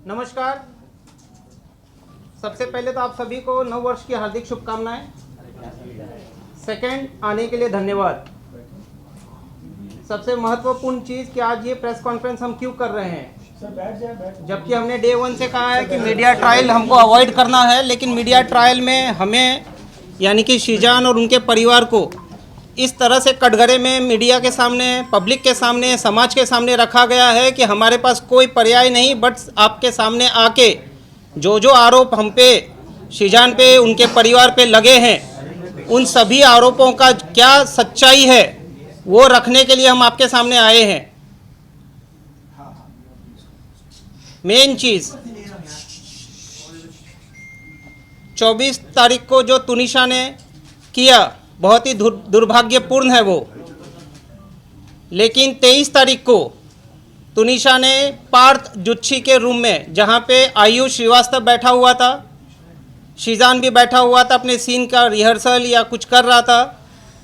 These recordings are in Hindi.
नमस्कार। सबसे पहले तो आप सभी को नव वर्ष की हार्दिक शुभकामनाएं। सेकंड, आने के लिए धन्यवाद। सबसे महत्वपूर्ण चीज़ कि आज ये प्रेस कॉन्फ्रेंस हम क्यों कर रहे हैं, जबकि हमने डे 1 से कहा है कि मीडिया ट्रायल हमको अवॉइड करना है, लेकिन मीडिया ट्रायल में हमें यानी कि शीजान और उनके परिवार को इस तरह से कटघरे में मीडिया के सामने, पब्लिक के सामने, समाज के सामने रखा गया है कि हमारे पास कोई पर्याय नहीं बट आपके सामने आके जो आरोप हम पे, शीजान पे, उनके परिवार पे लगे हैं, उन सभी आरोपों का क्या सच्चाई है वो रखने के लिए हम आपके सामने आए हैं। मेन चीज़ 24 तारीख को जो तुनिशा ने किया बहुत ही दुर्भाग्यपूर्ण है वो, लेकिन 23 तारीख को तुनिशा ने पार्थ जुच्छी के रूम में, जहाँ पे आयुष श्रीवास्तव बैठा हुआ था, शीजान भी बैठा हुआ था, अपने सीन का रिहर्सल या कुछ कर रहा था।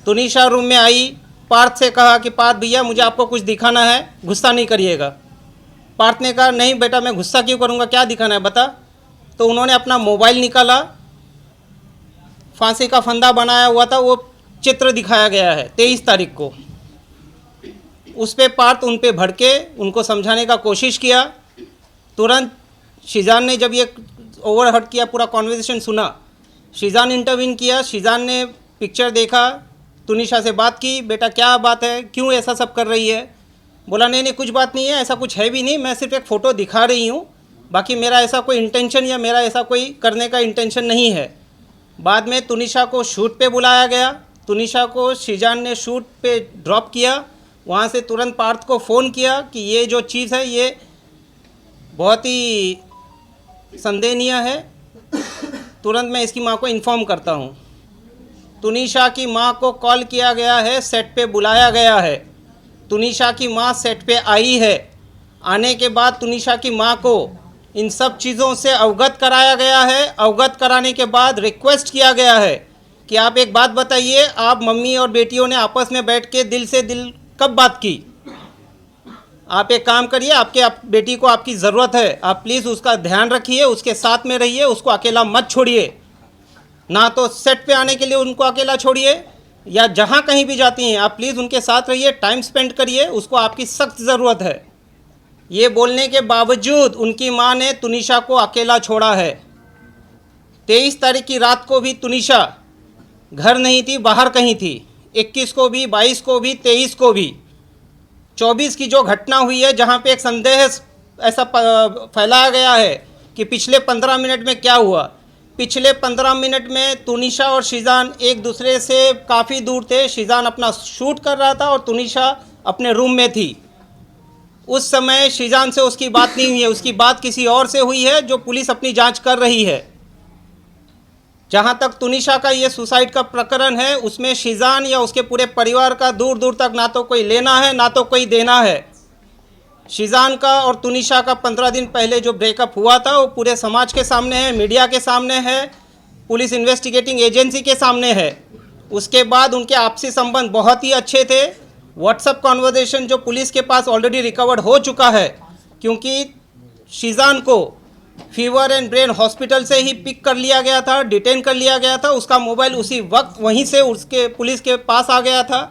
तुनिशा रूम में आई, पार्थ से कहा कि पार्थ भैया मुझे आपको कुछ दिखाना है, गुस्सा नहीं करिएगा। पार्थ ने कहा नहीं बेटा मैं गुस्सा क्यों करूँगा, क्या दिखाना है बता। तो उन्होंने अपना मोबाइल निकाला, फांसी का फंदा बनाया हुआ था, वो चित्र दिखाया गया है 23 तारीख को। उस पे पार्थ उन पे भड़के, उनको समझाने का कोशिश किया। तुरंत शीजान ने जब ये ओवरहर्ड किया, पूरा कॉन्वर्सेशन सुना, शीजान इंटरवीन किया। शीजान ने पिक्चर देखा, तुनिशा से बात की, बेटा क्या बात है, क्यों ऐसा सब कर रही है। बोला नहीं कुछ बात नहीं है, ऐसा कुछ है भी नहीं, मैं सिर्फ एक फ़ोटो दिखा रही हूँ, बाकी मेरा ऐसा कोई इंटेंशन या मेरा ऐसा कोई करने का इंटेंशन नहीं है। बाद में तुनिशा को शूट पे बुलाया गया, तुनिशा को शीजान ने शूट पे ड्रॉप किया। वहाँ से तुरंत पार्थ को फ़ोन किया कि ये जो चीज़ है ये बहुत ही संदेहनीय है, तुरंत मैं इसकी माँ को इन्फॉर्म करता हूँ। तुनिशा की माँ को कॉल किया गया है, सेट पे बुलाया गया है। तुनिशा की माँ सेट पे आई है। आने के बाद तुनिशा की माँ को इन सब चीज़ों से अवगत कराया गया है। अवगत कराने के बाद रिक्वेस्ट किया गया है कि आप एक बात बताइए, आप मम्मी और बेटियों ने आपस में बैठ के दिल से दिल कब बात की। आप एक काम करिए, आपके बेटी को आपकी ज़रूरत है, आप प्लीज़ उसका ध्यान रखिए, उसके साथ में रहिए, उसको अकेला मत छोड़िए। ना तो सेट पे आने के लिए उनको अकेला छोड़िए, या जहाँ कहीं भी जाती हैं आप प्लीज़ उनके साथ रहिए, टाइम स्पेंड करिए, उसको आपकी सख्त ज़रूरत है। ये बोलने के बावजूद उनकी माँ ने तुनिशा को अकेला छोड़ा है। 23 तारीख की रात को भी तुनिशा घर नहीं थी, बाहर कहीं थी। 21 को भी, 22 को भी, 23 को भी। 24 की जो घटना हुई है, जहाँ पे एक संदेह ऐसा फैलाया गया है कि पिछले 15 मिनट में क्या हुआ। पिछले 15 मिनट में तुनिशा और शीजान एक दूसरे से काफ़ी दूर थे। शीजान अपना शूट कर रहा था और तुनिशा अपने रूम में थी। उस समय शीजान से उसकी बात नहीं हुई है, उसकी बात किसी और से हुई है, जो पुलिस अपनी जांच कर रही है। जहां तक तुनिशा का ये सुसाइड का प्रकरण है, उसमें शीजान या उसके पूरे परिवार का दूर दूर तक ना तो कोई लेना है ना तो कोई देना है। शीजान का और तुनिशा का 15 दिन पहले जो ब्रेकअप हुआ था वो पूरे समाज के सामने है, मीडिया के सामने है, पुलिस इन्वेस्टिगेटिंग एजेंसी के सामने है। उसके बाद उनके आपसी संबंध बहुत ही अच्छे थे। व्हाट्सएप कॉन्वर्सेशन जो पुलिस के पास ऑलरेडी रिकवर्ड हो चुका है, क्योंकि शीजान को फीवर एंड ब्रेन हॉस्पिटल से ही पिक कर लिया गया था, डिटेन कर लिया गया था। उसका मोबाइल उसी वक्त वहीं से उसके पुलिस के पास आ गया था।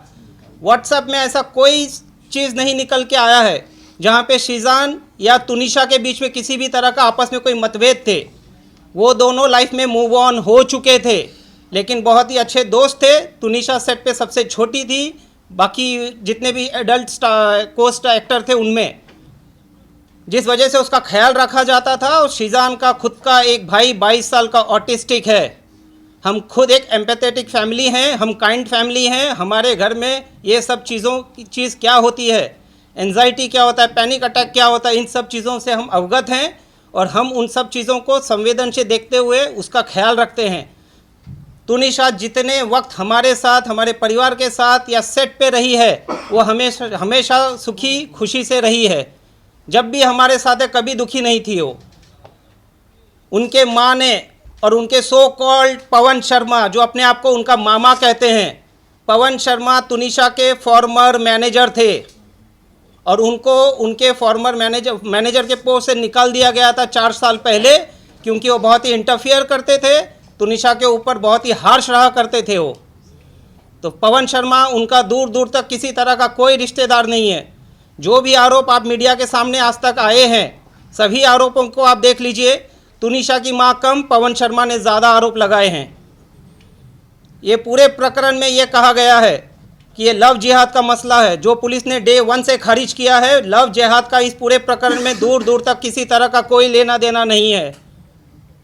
व्हाट्सएप में ऐसा कोई चीज़ नहीं निकल के आया है जहाँ पे शीजान या तुनिशा के बीच में किसी भी तरह का आपस में कोई मतभेद थे। वो दोनों लाइफ में मूव ऑन हो चुके थे, लेकिन बहुत ही अच्छे दोस्त थे। तुनिशा सेट पे सबसे छोटी थी, बाकी जितने भी एडल्ट को स्टार एक्टर थे उनमें, जिस वजह से उसका ख्याल रखा जाता था। और शीजान का खुद का एक भाई 22 साल का ऑटिस्टिक है। हम खुद एक एम्पैथेटिक फैमिली हैं, हम काइंड फैमिली हैं। हमारे घर में ये सब चीज़ों की चीज़ क्या होती है, एंजाइटी क्या होता है, पैनिक अटैक क्या होता है, इन सब चीज़ों से हम अवगत हैं और हम उन सब चीज़ों को संवेदन से देखते हुए उसका ख्याल रखते हैं। तुनिशा जितने वक्त हमारे साथ, हमारे परिवार के साथ या सेट पे रही है, वो हमेशा सुखी खुशी से रही है। जब भी हमारे साथ है, कभी दुखी नहीं थी वो। उनके माँ ने और उनके सो कॉल्ड पवन शर्मा, जो अपने आप को उनका मामा कहते हैं, पवन शर्मा तुनिशा के फॉर्मर मैनेजर थे। और उनको उनके फॉर्मर मैनेजर के पोस्ट से निकाल दिया गया था 4 साल पहले, क्योंकि वो बहुत ही इंटरफियर करते थे, तुनिशा के ऊपर बहुत ही हार्श रहा करते थे वो। तो पवन शर्मा उनका दूर दूर तक किसी तरह का कोई रिश्तेदार नहीं है। जो भी आरोप आप मीडिया के सामने आज तक आए हैं, सभी आरोपों को आप देख लीजिए, तुनिशा की मां कम, पवन शर्मा ने ज़्यादा आरोप लगाए हैं। ये पूरे प्रकरण में ये कहा गया है कि ये लव जिहाद का मसला है, जो पुलिस ने डे 1 से खारिज किया है। लव जिहाद का इस पूरे प्रकरण में दूर दूर तक किसी तरह का कोई लेना देना नहीं है।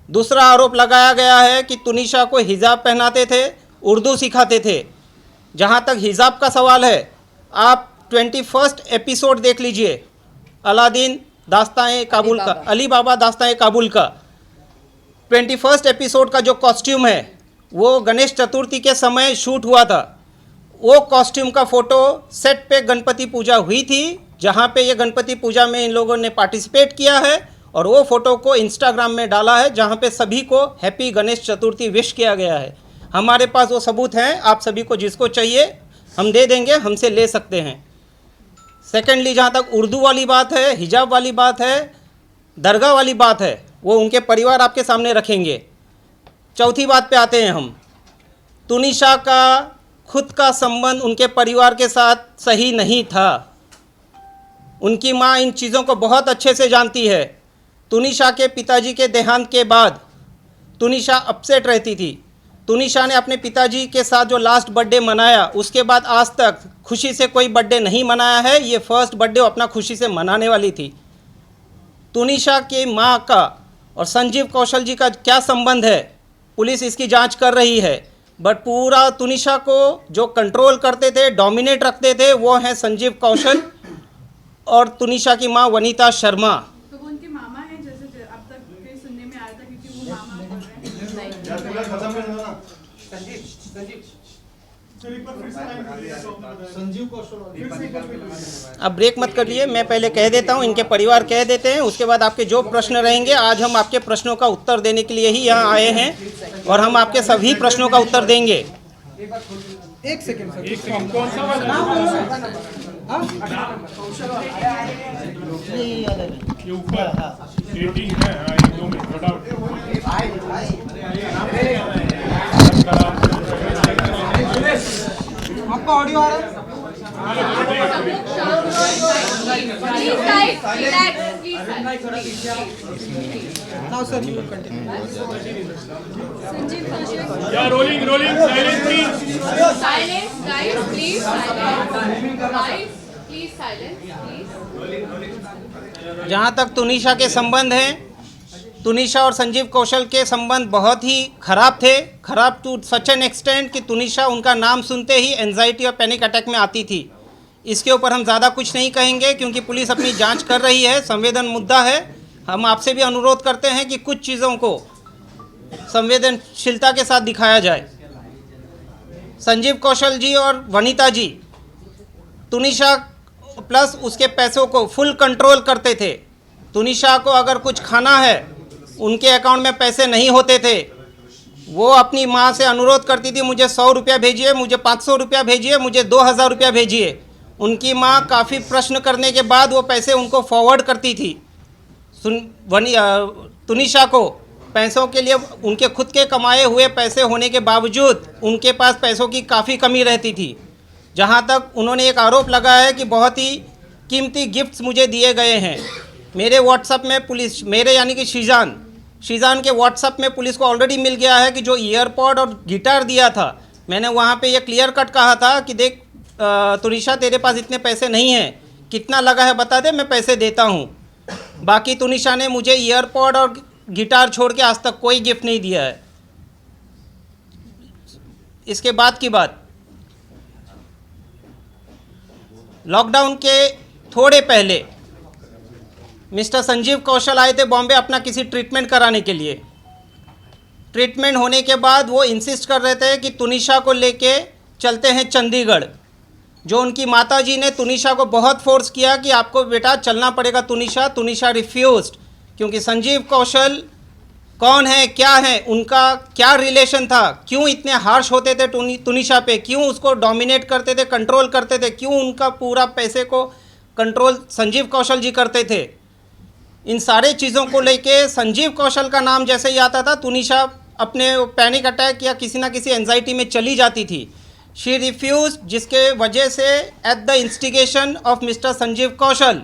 दूसरा आरोप लगाया गया है कि तुनिशा को हिजाब पहनाते थे, उर्दू सिखाते थे। जहाँ तक हिजाब का सवाल है, आप 21 एपिसोड देख लीजिए, अलादीन दास्तान काबुल का, अली बाबा दास्तान काबुल का 21 एपिसोड का जो कॉस्ट्यूम है वो गणेश चतुर्थी के समय शूट हुआ था। वो कॉस्ट्यूम का फ़ोटो सेट पे गणपति पूजा हुई थी, जहाँ पे ये गणपति पूजा में इन लोगों ने पार्टिसिपेट किया है, और वो फ़ोटो को इंस्टाग्राम में डाला है, जहाँ पे सभी को हैप्पी गणेश चतुर्थी विश किया गया है। हमारे पास वो सबूत हैं, आप सभी को जिसको चाहिए हम दे देंगे, हमसे ले सकते हैं। सेकेंडली, जहाँ तक उर्दू वाली बात है, हिजाब वाली बात है, दरगाह वाली बात है, वो उनके परिवार आपके सामने रखेंगे। चौथी बात पे आते हैं हम। तुनिशा का खुद का संबंध उनके परिवार के साथ सही नहीं था। उनकी माँ इन चीज़ों को बहुत अच्छे से जानती है। तुनिशा के पिताजी के देहांत के बाद तुनिशा अपसेट रहती थी। तुनिशा ने अपने पिताजी के साथ जो लास्ट बर्थडे मनाया, उसके बाद आज तक खुशी से कोई बर्थडे नहीं मनाया है। ये फर्स्ट बर्थडे वो अपना खुशी से मनाने वाली थी। तुनिशा की माँ का और संजीव कौशल जी का क्या संबंध है, पुलिस इसकी जांच कर रही है। बट पूरा तुनिशा को जो कंट्रोल करते थे, डोमिनेट रखते थे, वो हैं संजीव कौशल और तुनिशा की माँ वनीता शर्मा। तो वो उनके मामा हैं, जैसे अब तक कहीं सुनने में आया था, क्योंकि वो मामा बोल रहे हैं। संजीव कौशल, अब ब्रेक मत करिए, मैं पहले कह देता हूँ, इनके परिवार कह देते हैं, उसके बाद आपके जो प्रश्न रहेंगे, आज हम आपके प्रश्नों का उत्तर देने के लिए ही यहाँ आए हैं और हम आपके सभी प्रश्नों का उत्तर देंगे। एक सेकंड सर, ये ऊपर रेटिंग है, 1-2 मिनट आपका ऑडियो आ रहा है? Now sir you continue. या rolling silence please, Silence, guys, please silence. Guys, please silence, please. जहाँ तक तुनिशा के संबंध हैं, तुनिशा और संजीव कौशल के संबंध बहुत ही ख़राब थे। ख़राब टू सच एन एक्सटेंट कि तुनिशा उनका नाम सुनते ही एंजाइटी और पैनिक अटैक में आती थी। इसके ऊपर हम ज़्यादा कुछ नहीं कहेंगे, क्योंकि पुलिस अपनी जांच कर रही है, संवेदन मुद्दा है। हम आपसे भी अनुरोध करते हैं कि कुछ चीज़ों को संवेदनशीलता के साथ दिखाया जाए। संजीव कौशल जी और वनीता जी तुनिशा प्लस उसके पैसों को फुल कंट्रोल करते थे। तुनिशा को अगर कुछ खाना है, उनके अकाउंट में पैसे नहीं होते थे, वो अपनी माँ से अनुरोध करती थी, मुझे 100 रुपया भेजिए, मुझे 500 रुपया भेजिए, मुझे 2000 रुपया भेजिए। उनकी माँ काफ़ी प्रश्न करने के बाद वो पैसे उनको फॉरवर्ड करती थी। तुनिशा को पैसों के लिए उनके खुद के कमाए हुए पैसे होने के बावजूद उनके पास पैसों की काफ़ी कमी रहती थी। जहाँ तक उन्होंने एक आरोप लगाया है कि बहुत ही कीमती गिफ्ट्स मुझे दिए गए हैं। मेरे व्हाट्सएप में पुलिस, मेरे यानी कि शीजान के व्हाट्सएप में पुलिस को ऑलरेडी मिल गया है कि जो ईयरपॉड और गिटार दिया था, मैंने वहाँ पे ये क्लियर कट कहा था कि देख तुनिशा, तेरे पास इतने पैसे नहीं हैं, कितना लगा है बता दे, मैं पैसे देता हूँ। बाकी तुनिशा ने मुझे ईयरपॉड और गिटार छोड़ के आज तक कोई गिफ्ट नहीं दिया है। इसके बाद की बात, लॉकडाउन के थोड़े पहले मिस्टर संजीव कौशल आए थे बॉम्बे अपना किसी ट्रीटमेंट कराने के लिए। ट्रीटमेंट होने के बाद वो इंसिस्ट कर रहे थे कि तुनिशा को लेके चलते हैं चंडीगढ़। जो उनकी माताजी ने तुनिशा को बहुत फोर्स किया कि आपको बेटा चलना पड़ेगा तुनिशा। तुनिशा रिफ्यूज्ड, क्योंकि संजीव कौशल कौन है, क्या है, उनका क्या रिलेशन था, क्यों इतने हार्श होते थे तुनिशा पे, क्यों उसको डोमिनेट करते थे, कंट्रोल करते थे, क्यों उनका पूरा पैसे को कंट्रोल संजीव कौशल जी करते थे। इन सारे चीज़ों को लेके संजीव कौशल का नाम जैसे ही आता था, तुनिशा अपने पैनिक अटैक या किसी ना किसी एंजाइटी में चली जाती थी। शी रिफ्यूज, जिसके वजह से at the instigation of mister Sanjeev Kaushal,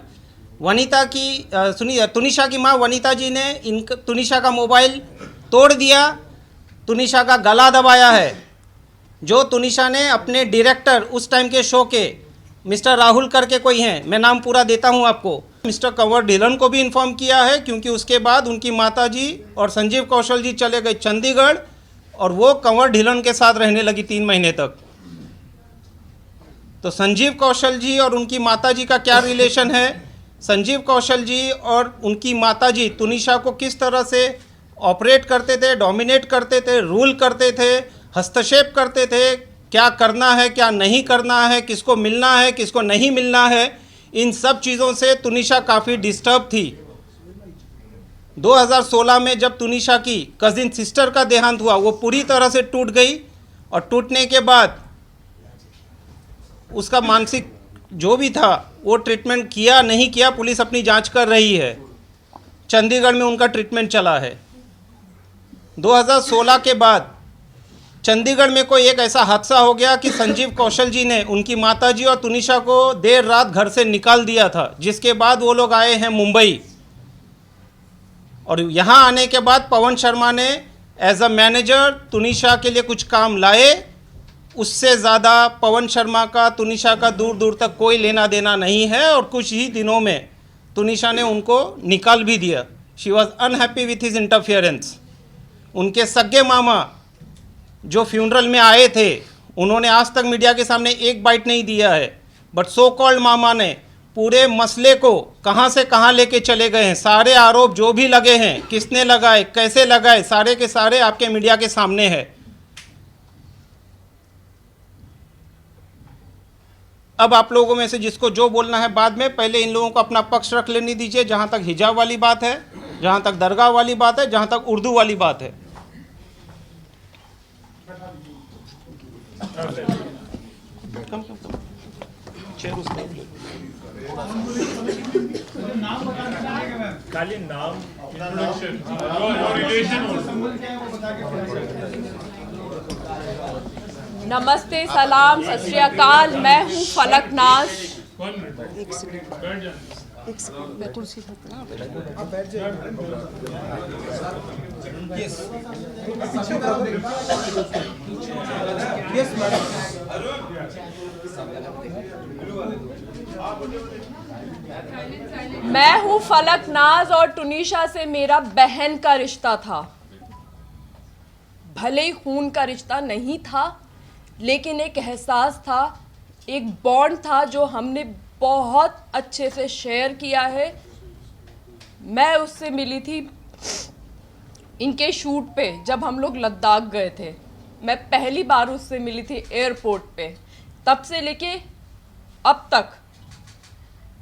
Vanita की सुनिए, तुनिशा की माँ वनीता जी ने तुनिशा का मोबाइल तोड़ दिया, तुनिशा का गला दबाया है। जो तुनिशा ने अपने डायरेक्टर उस टाइम के शो के मिस्टर राहुल करके कोई हैं, मैं नाम पूरा देता हूं आपको, मिस्टर कंवर ढिलन को भी इन्फॉर्म किया है, क्योंकि उसके बाद उनकी माताजी और संजीव कौशल जी चले गए चंडीगढ़ और वो कंवर ढिलन के साथ रहने लगी 3 महीने तक। तो संजीव कौशल जी और उनकी माताजी का क्या रिलेशन है? संजीव कौशल जी और उनकी माताजी तुनिशा को किस तरह से ऑपरेट करते थे, डोमिनेट करते थे, रूल करते थे, हस्तक्षेप करते थे, क्या करना है क्या नहीं करना है, किसको मिलना है किसको नहीं मिलना है, इन सब चीज़ों से तुनिशा काफ़ी डिस्टर्ब थी। 2016 में जब तुनिशा की कजिन सिस्टर का देहांत हुआ, वो पूरी तरह से टूट गई और टूटने के बाद उसका मानसिक जो भी था वो ट्रीटमेंट किया नहीं किया, पुलिस अपनी जांच कर रही है। चंडीगढ़ में उनका ट्रीटमेंट चला है। 2016 के बाद चंडीगढ़ में कोई एक ऐसा हादसा हो गया कि संजीव कौशल जी ने उनकी माताजी और तुनिशा को देर रात घर से निकाल दिया था, जिसके बाद वो लोग आए हैं मुंबई। और यहाँ आने के बाद पवन शर्मा ने एज अ मैनेजर तुनिशा के लिए कुछ काम लाए। उससे ज़्यादा पवन शर्मा का तुनिशा का दूर दूर तक कोई लेना देना नहीं है, और कुछ ही दिनों में तुनिशा ने उनको निकाल भी दिया। She was unhappy with his interference. उनके सगे मामा जो फ्यूनरल में आए थे, उन्होंने आज तक मीडिया के सामने एक बाइट नहीं दिया है, बट सो कॉल्ड मामा ने पूरे मसले को कहां से कहां लेके चले गए हैं। सारे आरोप जो भी लगे हैं, किसने लगाए, कैसे लगाए, सारे के सारे आपके मीडिया के सामने है। अब आप लोगों में से जिसको जो बोलना है बाद में, पहले इन लोगों को अपना पक्ष रख लेने दीजिए। जहां तक हिजाब वाली बात है, जहां तक दरगाह वाली बात है, जहां तक उर्दू वाली बात है। कम चेयर उस तरफ ले। खाली नाम, इंट्रोडक्शन, योर रिलेशन। नमस्ते, सलाम, सत श्री अकाल। मैं हूँ फलक नाज। बैठ जाना। मैं कुर्सी पर ना आप बैठ जाइए। Yes yes madam. मैं हूँ फलक नाज और तुनिशा से मेरा बहन का रिश्ता था। भले ही खून का रिश्ता नहीं था, लेकिन एक एहसास था, एक बॉन्ड था जो हमने बहुत अच्छे से शेयर किया है। मैं उससे मिली थी इनके शूट पे, जब हम लोग लद्दाख गए थे। मैं पहली बार उससे मिली थी एयरपोर्ट पे। तब से लेके अब तक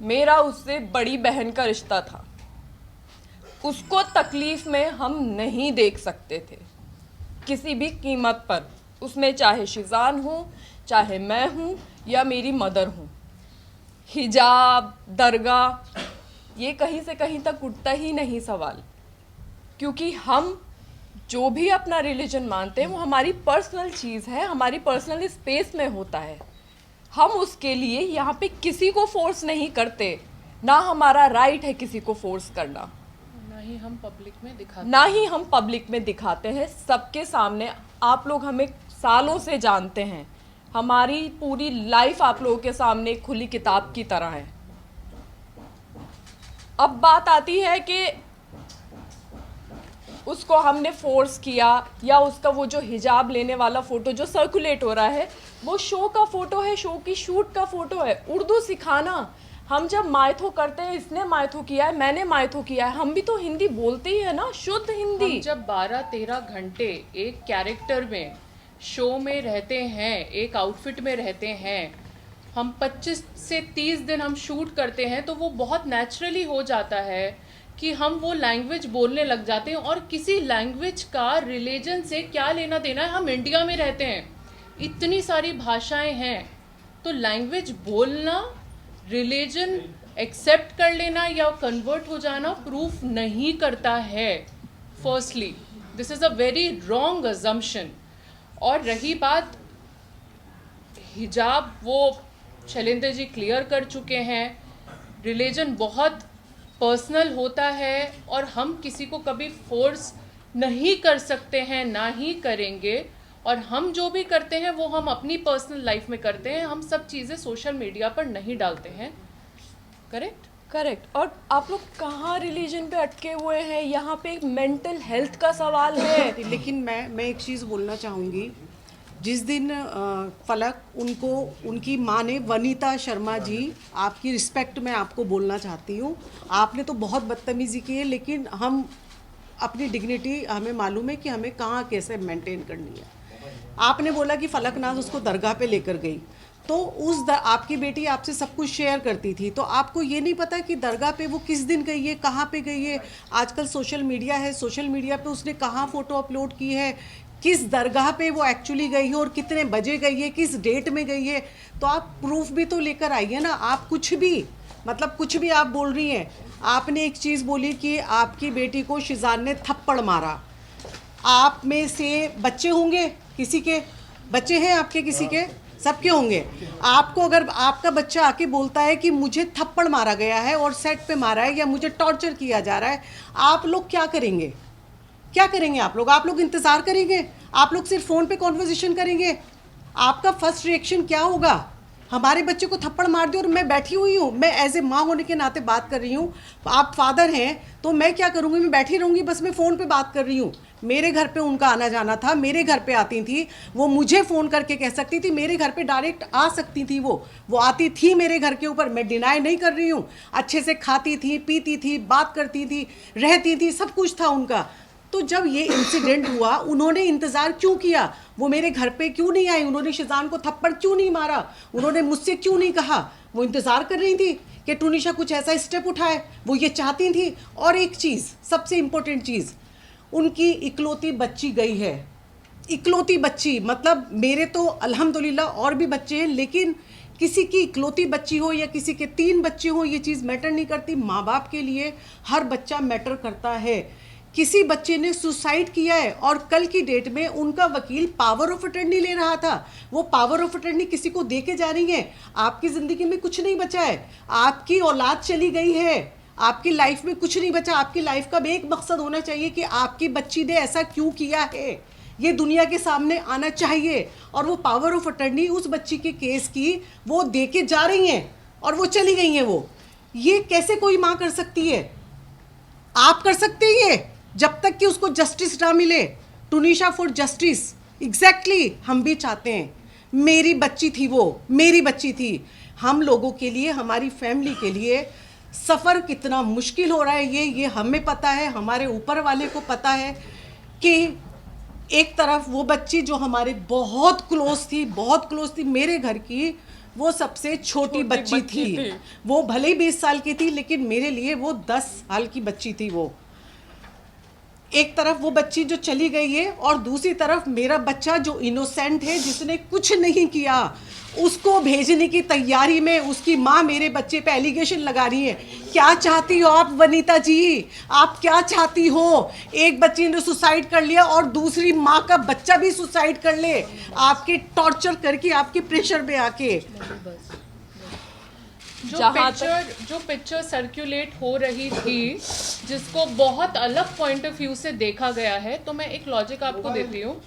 मेरा उससे बड़ी बहन का रिश्ता था। उसको तकलीफ़ में हम नहीं देख सकते थे किसी भी कीमत पर, उसमें चाहे शिजान हो, चाहे मैं हूँ या मेरी मदर हूँ। हिजाब, दरगाह, ये कहीं से कहीं तक उठता ही नहीं सवाल, क्योंकि हम जो भी अपना रिलीजन मानते हैं वो हमारी पर्सनल चीज़ है, हमारी पर्सनल स्पेस में होता है। हम उसके लिए यहाँ पे किसी को फोर्स नहीं करते, ना हमारा राइट है किसी को फोर्स करना, ना ही हम पब्लिक में दिखाते हैं सबके सामने। आप लोग हमें सालों से जानते हैं, हमारी पूरी लाइफ आप लोगों के सामने खुली किताब की तरह है। अब बात आती है कि उसको हमने फोर्स किया, या उसका वो जो हिजाब लेने वाला फ़ोटो जो सर्कुलेट हो रहा है वो शो का फ़ोटो है, शो की शूट का फ़ोटो है। उर्दू सिखाना, हम जब मायथो करते हैं, इसने मायथो किया है, मैंने मायथो किया है, हम भी तो हिंदी बोलते ही है ना, शुद्ध हिंदी। हम जब 12-13 घंटे एक कैरेक्टर में शो में रहते हैं, एक आउटफिट में रहते हैं, हम 25 से 30 दिन हम शूट करते हैं, तो वो बहुत नेचुरली हो जाता है कि हम वो लैंग्वेज बोलने लग जाते हैं। और किसी लैंग्वेज का रिलीजन से क्या लेना देना है? हम इंडिया में रहते हैं, इतनी सारी भाषाएं हैं, तो लैंग्वेज बोलना रिलीजन एक्सेप्ट कर लेना या कन्वर्ट हो जाना प्रूफ नहीं करता है. Firstly this is a very wrong assumption. और रही बात हिजाब, वो शैलेंद्र जी क्लियर कर चुके हैं. रिलीजन बहुत पर्सनल होता है और हम किसी को कभी फोर्स नहीं कर सकते हैं, ना ही करेंगे. और हम जो भी करते हैं वो हम अपनी पर्सनल लाइफ में करते हैं. हम सब चीज़ें सोशल मीडिया पर नहीं डालते हैं. करेक्ट. और आप लोग कहाँ रिलीजन पे अटके हुए हैं? यहाँ पे एक मेंटल हेल्थ का सवाल है. लेकिन मैं एक चीज़ बोलना चाहूँगी. जिस दिन फलक उनको उनकी माँ ने, वनीता शर्मा जी, आपकी रिस्पेक्ट में आपको बोलना चाहती हूँ. आपने तो बहुत बदतमीज़ी की है, लेकिन हम अपनी डिग्निटी, हमें मालूम है कि हमें कहाँ कैसे मेंटेन करनी है. आपने बोला कि फलकनाज उसको दरगाह पे लेकर गई, तो आपकी बेटी आपसे सब कुछ शेयर करती थी, तो आपको ये नहीं पता कि दरगाह पे वो किस दिन गई है, कहाँ पे गई है. आजकल सोशल मीडिया है, सोशल मीडिया पे उसने कहाँ फ़ोटो अपलोड की है, किस दरगाह पे वो एक्चुअली गई है और कितने बजे गई है, किस डेट में गई है. तो आप प्रूफ भी तो लेकर आइए ना. आप कुछ भी, मतलब कुछ भी आप बोल रही हैं. आपने एक चीज़ बोली कि आपकी बेटी को शिजान ने थप्पड़ मारा. आप में से बच्चे होंगे, किसी के बच्चे हैं आपके, किसी के, सबके होंगे. आपको अगर आपका बच्चा आके बोलता है कि मुझे थप्पड़ मारा गया है और सेट पे मारा है या मुझे टॉर्चर किया जा रहा है, आप लोग क्या करेंगे? क्या करेंगे आप लोग इंतज़ार करेंगे? आप लोग सिर्फ फ़ोन पे कॉन्वर्सेशन करेंगे? आपका फर्स्ट रिएक्शन क्या होगा? हमारे बच्चे को थप्पड़ मार दिया और मैं बैठी हुई हूँ, मैं एज ए माँ होने के नाते बात कर रही हूँ. आप फादर हैं तो मैं क्या करूँगी? मैं बैठी रहूँगी, बस मैं फ़ोन पे बात कर रही हूँ. मेरे घर पे उनका आना जाना था, मेरे घर पे आती थी, वो मुझे फ़ोन करके कह सकती थी, मेरे घर पे डायरेक्ट आ सकती थी. वो आती थी मेरे घर के ऊपर, मैं डिनाई नहीं कर रही हूँ. अच्छे से खाती थी, पीती थी, बात करती थी, रहती थी, सब कुछ था उनका. तो जब ये इंसिडेंट हुआ, उन्होंने इंतज़ार क्यों किया? वो मेरे घर पे क्यों नहीं आई? उन्होंने शिजान को थप्पड़ क्यों नहीं मारा? उन्होंने मुझसे क्यों नहीं कहा? वो इंतज़ार कर रही थी कि टूनिशा कुछ ऐसा स्टेप उठाए, वो ये चाहती थी. और एक चीज़, सबसे इम्पोर्टेंट चीज़, उनकी इकलौती बच्ची गई है. इकलौती बच्ची, मतलब मेरे तो अल्हम्दुलिल्लाह और भी बच्चे हैं, लेकिन किसी की इकलौती बच्ची हो या किसी के 3 बच्चे हो, ये चीज़ मैटर नहीं करती. माँ बाप के लिए हर बच्चा मैटर करता है. किसी बच्चे ने सुसाइड किया है और कल की डेट में उनका वकील पावर ऑफ अटर्नी ले रहा था. वो पावर ऑफ अटर्नी किसी को दे के जा रही है. आपकी ज़िंदगी में कुछ नहीं बचा है, आपकी औलाद चली गई है, आपकी लाइफ में कुछ नहीं बचा. आपकी लाइफ का भी एक मकसद होना चाहिए कि आपकी बच्ची ने ऐसा क्यों किया है, ये दुनिया के सामने आना चाहिए. और वो पावर ऑफ अटर्नी उस बच्ची के केस की वो दे के जा रही हैं और वो चली गई हैं. वो ये कैसे कोई माँ कर सकती है? आप कर सकते हैं, जब तक कि उसको जस्टिस ना मिले. टूनिशा फॉर जस्टिस, एग्जैक्टली हम भी चाहते हैं. मेरी बच्ची थी, वो मेरी बच्ची थी. हम लोगों के लिए, हमारी फैमिली के लिए सफ़र कितना मुश्किल हो रहा है, ये हमें पता है, हमारे ऊपर वाले को पता है. कि एक तरफ वो बच्ची जो हमारे बहुत क्लोज थी, मेरे घर की वो सबसे छोटी बच्ची थी. वो भले ही 20 साल की थी, लेकिन मेरे लिए वो 10 साल की बच्ची थी. वो एक तरफ वो बच्ची जो चली गई है और दूसरी तरफ मेरा बच्चा जो इनोसेंट है, जिसने कुछ नहीं किया, उसको भेजने की तैयारी में उसकी माँ मेरे बच्चे पे एलिगेशन लगा रही है. क्या चाहती हो आप वनीता जी? आप क्या चाहती हो? एक बच्ची ने सुसाइड कर लिया और दूसरी माँ का बच्चा भी सुसाइड कर ले, आपके टॉर्चर करके, आपके प्रेशर में आके. जो पिक्चर सर्कुलेट हो रही थी, जिसको बहुत अलग पॉइंट ऑफ व्यू से देखा गया है, तो मैं एक लॉजिक आपको देती हूँ.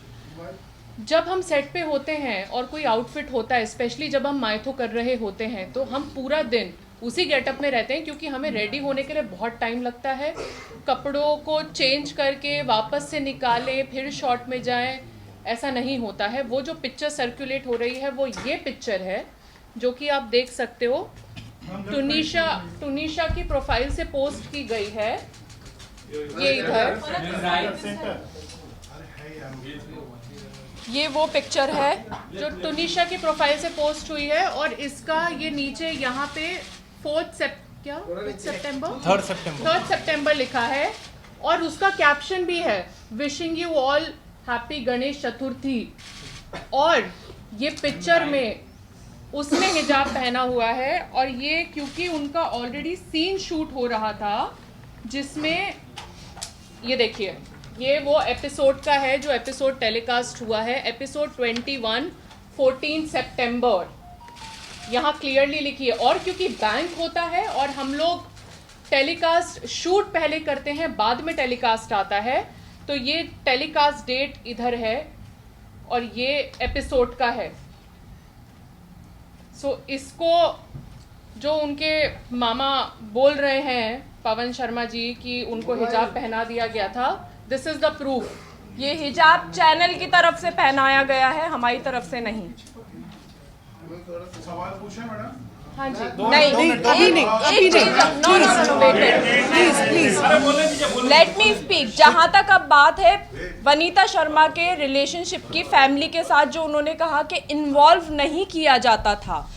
जब हम सेट पे होते हैं और कोई आउटफिट होता है, स्पेशली जब हम मायथो कर रहे होते हैं, तो हम पूरा दिन उसी गेटअप में रहते हैं, क्योंकि हमें रेडी होने के लिए बहुत टाइम लगता है. कपड़ों को चेंज करके वापस से निकालें, फिर शॉट में जाएं, ऐसा नहीं होता है. वो जो पिक्चर सर्कुलेट हो रही है वो ये पिक्चर है, जो कि आप देख सकते हो. टूनिशा की प्रोफाइल से पोस्ट की गई है. ये इधर ये वो पिक्चर है जो टूनिशा की प्रोफाइल से पोस्ट हुई है, और इसका ये नीचे यहाँ पे 3 सितंबर लिखा है, और उसका कैप्शन भी है, wishing you all happy Ganesh Chaturthi. और ये पिक्चर में उसने हिजाब पहना हुआ है। और ये क्योंकि उनका ऑलरेडी सीन शूट हो रहा था जिसमें ये देखिए, ये वो एपिसोड का है जो एपिसोड टेलीकास्ट हुआ है, एपिसोड 21 14 सितंबर, यहाँ क्लियरली लिखी है। और क्योंकि बैंक होता है और हम लोग टेलीकास्ट शूट पहले करते हैं, बाद में टेलीकास्ट आता है, तो ये टेलीकास्ट डेट इधर है और ये एपिसोड का है। सो इसको जो उनके मामा बोल रहे हैं पवन शर्मा जी कि उनको हिजाब पहना दिया गया था, दिस इज द प्रूफ। ये हिजाब चैनल की तरफ से पहनाया गया है, हमारी तरफ से नहीं। सवाल पूछे मैडम? हाँ जी। नहीं, अभी नहीं, अभी नहीं। No, please please let me speak. जहां तक अब बात है वनीता शर्मा के रिलेशनशिप की, फैमिली के साथ जो उन्होंने कहा कि इन्वॉल्व नहीं किया जाता था,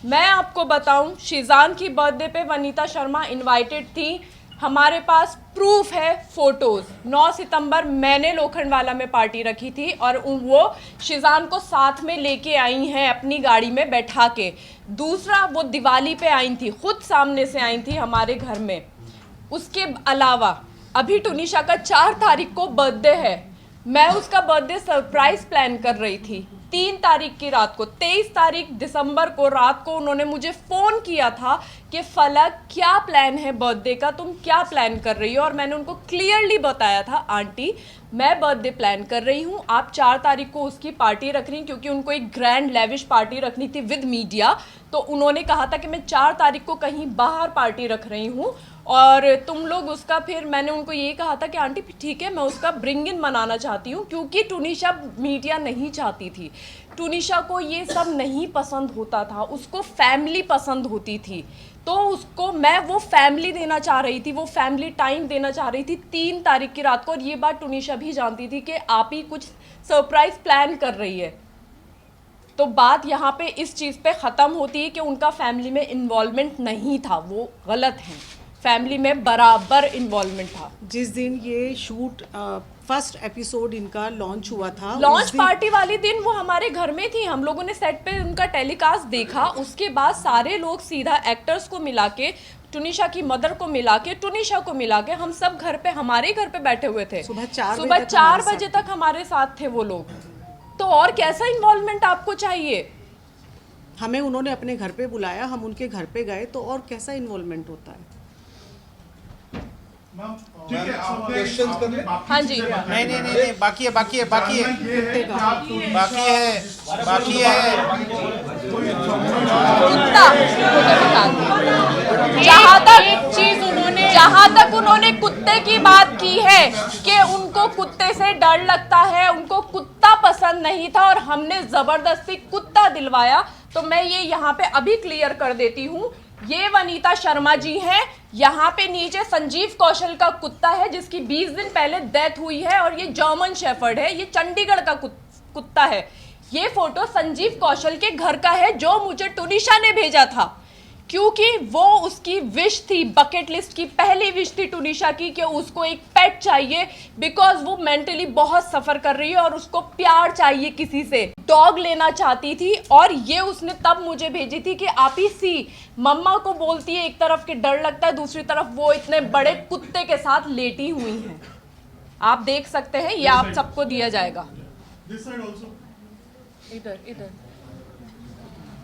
मैं आपको बताऊं, शिजान की बर्थडे पे वनीता शर्मा इनवाइटेड थी। हमारे पास प्रूफ है, फोटोज। 9 सितंबर मैंने लोखंडवाला में पार्टी रखी थी और वो शिजान को साथ में लेके आई हैं अपनी गाड़ी में बैठा के। दूसरा, वो दिवाली पे आई थी, खुद सामने से आई थी हमारे घर में। उसके अलावा अभी टुनिशा का 4 तारीख को बर्थडे है, मैं उसका बर्थडे सरप्राइज प्लान कर रही थी। 3 तारीख की रात को, 23 तारीख दिसंबर को रात को उन्होंने मुझे फ़ोन किया था कि फलक क्या प्लान है बर्थडे का, तुम क्या प्लान कर रही हो। और मैंने उनको क्लियरली बताया था, आंटी मैं बर्थडे प्लान कर रही हूँ, आप 4 तारीख को उसकी पार्टी रख रही हैं, क्योंकि उनको एक ग्रैंड लेविश पार्टी रखनी थी विद मीडिया। तो उन्होंने कहा था कि मैं 4 तारीख को कहीं बाहर पार्टी रख रही हूँ और तुम लोग उसका, फिर मैंने उनको ये कहा था कि आंटी ठीक है, मैं उसका ब्रिंग इन मनाना चाहती हूँ, क्योंकि टुनिशा मीडिया नहीं चाहती थी। टुनिशा को ये सब नहीं पसंद होता था, उसको फैमिली पसंद होती थी। तो उसको मैं वो फैमिली देना चाह रही थी, वो फैमिली टाइम देना चाह रही थी 3 तारीख की रात को। और ये बात टुनिशा भी जानती थी कि आप ही कुछ सरप्राइज प्लान कर रही है। तो बात यहाँ पे इस चीज़ पे ख़त्म होती है कि उनका फैमिली में इन्वॉल्वमेंट नहीं था, वो गलत है। फैमिली में बराबर इन्वॉल्वमेंट था। जिस दिन ये शूट फर्स्ट एपिसोड इनका लॉन्च हुआ था, लॉन्च पार्टी वाले दिन वो हमारे घर में थी, हम लोगों ने सेट पे उनका टेलीकास्ट देखा। उसके बाद सारे लोग सीधा एक्टर्स को मिला के, टुनिशा की मदर को मिला के, टुनिशा को मिला के, हम सब घर पे, हमारे घर पे बैठे हुए थे। सुबह 4 बजे तक हमारे साथ थे वो लोग। तो और कैसा इन्वॉल्वमेंट आपको चाहिए? हमें उन्होंने अपने घर पे बुलाया, हम उनके घर पे गए, तो और कैसा इन्वॉल्वमेंट होता है? ठीक है, क्वेश्चंस कर ले। हाँ जी। नहीं, बाकी है जहाँ तक उन्होंने कुत्ते की बात की है कि उनको कुत्ते से डर लगता है, उनको कुत्ता पसंद नहीं था और हमने जबरदस्ती कुत्ता दिलवाया, तो मैं ये यहाँ पे अभी क्लियर कर देती हूँ। ये वनीता शर्मा जी हैं, यहाँ पे नीचे संजीव कौशल का कुत्ता है जिसकी 20 दिन पहले डेथ हुई है, और ये जर्मन शेफर्ड है, ये चंडीगढ़ का कुत्ता है। ये फोटो संजीव कौशल के घर का है जो मुझे टुनिशा ने भेजा था, क्योंकि वो उसकी विश थी, बकेट लिस्ट की पहली विश थी टुनिशा की कि उसको एक पेट चाहिए, बिकॉज वो मेंटली बहुत सफर कर रही है और उसको प्यार चाहिए किसी से, डॉग लेना चाहती थी। और ये उसने तब मुझे भेजी थी कि आप ही सी मम्मा को बोलती है, एक तरफ के डर लगता है, दूसरी तरफ वो इतने बड़े कुत्ते के साथ लेटी हुई हैं। आप देख सकते हैं, ये आप सबको दिया जाएगा। इधर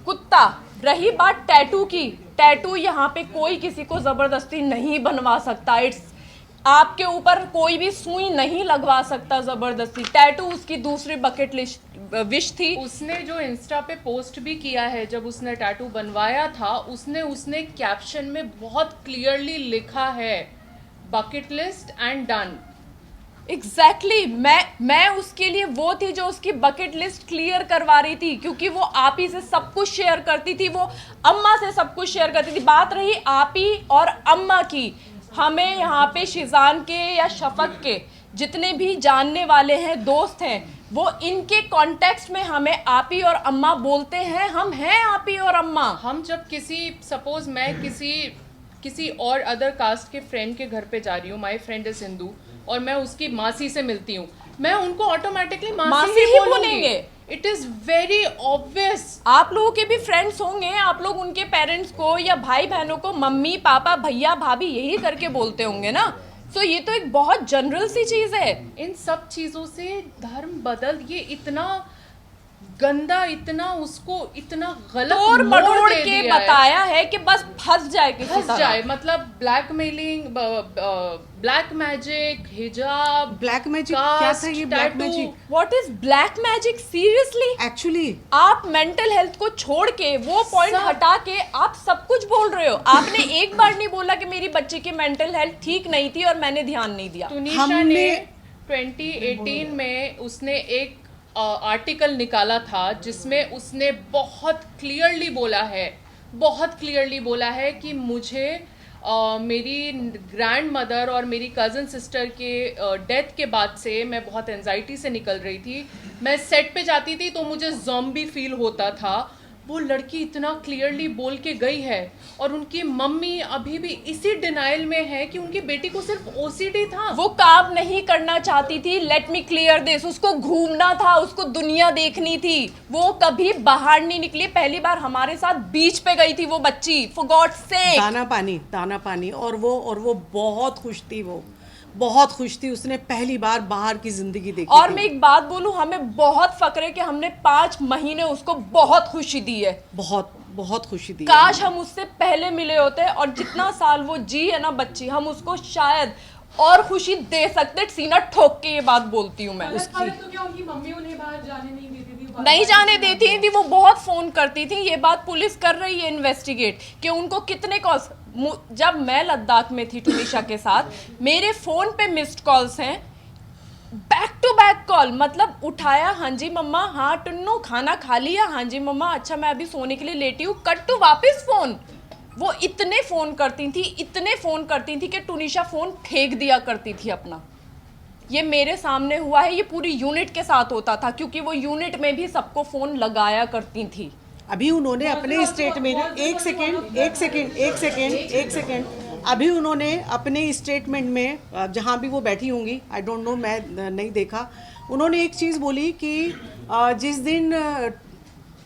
कुत्ता। रही बात टैटू की, टैटू यहाँ पे कोई किसी को जबरदस्ती नहीं बनवा सकता। इट्स आपके ऊपर कोई भी सुई नहीं लगवा सकता जबरदस्ती। टैटू उसकी दूसरी बकेट लिस्ट विश थी। उसने जो इंस्टा पे पोस्ट भी किया है, जब उसने टैटू बनवाया था, उसने कैप्शन में बहुत क्लियरली लिखा है bucket list and done. Exactly मैं उसके लिए वो थी जो उसकी बकेट लिस्ट क्लियर करवा रही थी, क्योंकि वो आप ही से सब कुछ शेयर करती थी, वो अम्मा से सब कुछ शेयर करती थी। बात रही आप ही और अम्मा की, हमें यहाँ पे शिजान के या शफक के जितने भी जानने वाले हैं, दोस्त हैं, वो इनके कॉन्टेक्स्ट में हमें आप ही और अम्मा बोलते हैं। हम हैं आप ही और अम्मा। हम जब सपोज मैं किसी और अदर कास्ट के फ्रेंड के घर पे जा रही हूँ, माई फ्रेंड इज हिंदू, और मैं उसकी मासी से मिलती हूँ, मैं उनको ऑटोमेटिकली मासी ही बोलेंगे। It is very obvious. आप लोगों के भी फ्रेंड्स होंगे, आप लोग उनके पेरेंट्स को या भाई बहनों को मम्मी पापा भैया भाभी यही करके बोलते होंगे ना। सो ये तो एक बहुत जनरल सी चीज़ है। इन सब चीज़ों से धर्म बदल, ये इतना गंदा, इतना उसको इतना गलत तोड़ मोड़ मरोड़ दे के दिया है। बताया है कि बस फंस जाए किसी फंस तरह। जाए, मतलब ब्लैकमेलिंग, ब्लैक मैजिक, हिजाब, ब्लैक मैजिक क्या था ये black magic? What is black magic seriously? Actually आप मेंटल हेल्थ को छोड़ के वो पॉइंट सब। हटा के आप सब कुछ बोल रहे हो। आपने एक बार नहीं बोला कि मेरी बच्ची की मेंटल हेल्थ ठीक नहीं थी और मैंने ध्यान नहीं दिया। तुनिशा ने 2018 में उसने एक आर्टिकल निकाला था जिसमें उसने बहुत क्लियरली बोला है कि मुझे मेरी ग्रैंड मदर और मेरी कज़न सिस्टर के डेथ के बाद से मैं बहुत एंजाइटी से निकल रही थी। मैं सेट पे जाती थी तो मुझे ज़ॉम्बी फील होता था। वो लड़की इतना क्लियरली बोल के गई है और उनकी मम्मी अभी भी इसी डिनाइल में है कि उनकी बेटी को सिर्फ ओसीडी था। वो काम नहीं करना चाहती थी, लेट मी क्लियर दिस। उसको घूमना था, उसको दुनिया देखनी थी। वो कभी बाहर नहीं निकली। पहली बार हमारे साथ बीच पे गई थी वो बच्ची, फॉर गॉड सेक। दाना पानी और वो बहुत खुश थी, वो बहुत खुश थी। उसने पहली बार बाहर की जिंदगी देखी और थी। मैं एक बात बोलूं, हमें बहुत फक्र है कि हमने 5 महीने उसको बहुत खुशी दी है। बहुत खुशी थी। काश हम उससे पहले मिले होते और जितना साल वो जी है ना बच्ची, हम उसको शायद और खुशी दे सकते। सीना ठोक के ये बात बोलती हूँ मैं। तो क्या उनकी मम्मी उन्हें बाहर जाने नहीं देती थी? नहीं जाने देती थी, वो बहुत फोन करती थी। ये बात पुलिस कर रही है इन्वेस्टिगेट कि उनको कितने कॉल्स। जब मैं लद्दाख में थी तुनिशा के साथ, मेरे फोन पे मिस्ड कॉल्स हैं, बैक टू बैक कॉल। मतलब उठाया, हाँ जी मम्मा, हाँ टुन्नू खाना खा लिया, हाँ जी मम्मा, अच्छा मैं अभी सोने के लिए लेटी हूँ, कट टू वापस फोन। वो इतने फोन करती थी कि तुनिशा फोन फेंक दिया करती थी अपना। ये मेरे सामने हुआ है, ये पूरी यूनिट के साथ होता था क्योंकि वो यूनिट में भी सबको फोन लगाया करती थी। अभी उन्होंने अपने स्टेटमेंट एक सेकेंड अभी उन्होंने अपने स्टेटमेंट में, जहाँ भी वो बैठी होंगी, आई डोंट नो, मैं नहीं देखा, उन्होंने एक चीज़ बोली कि जिस दिन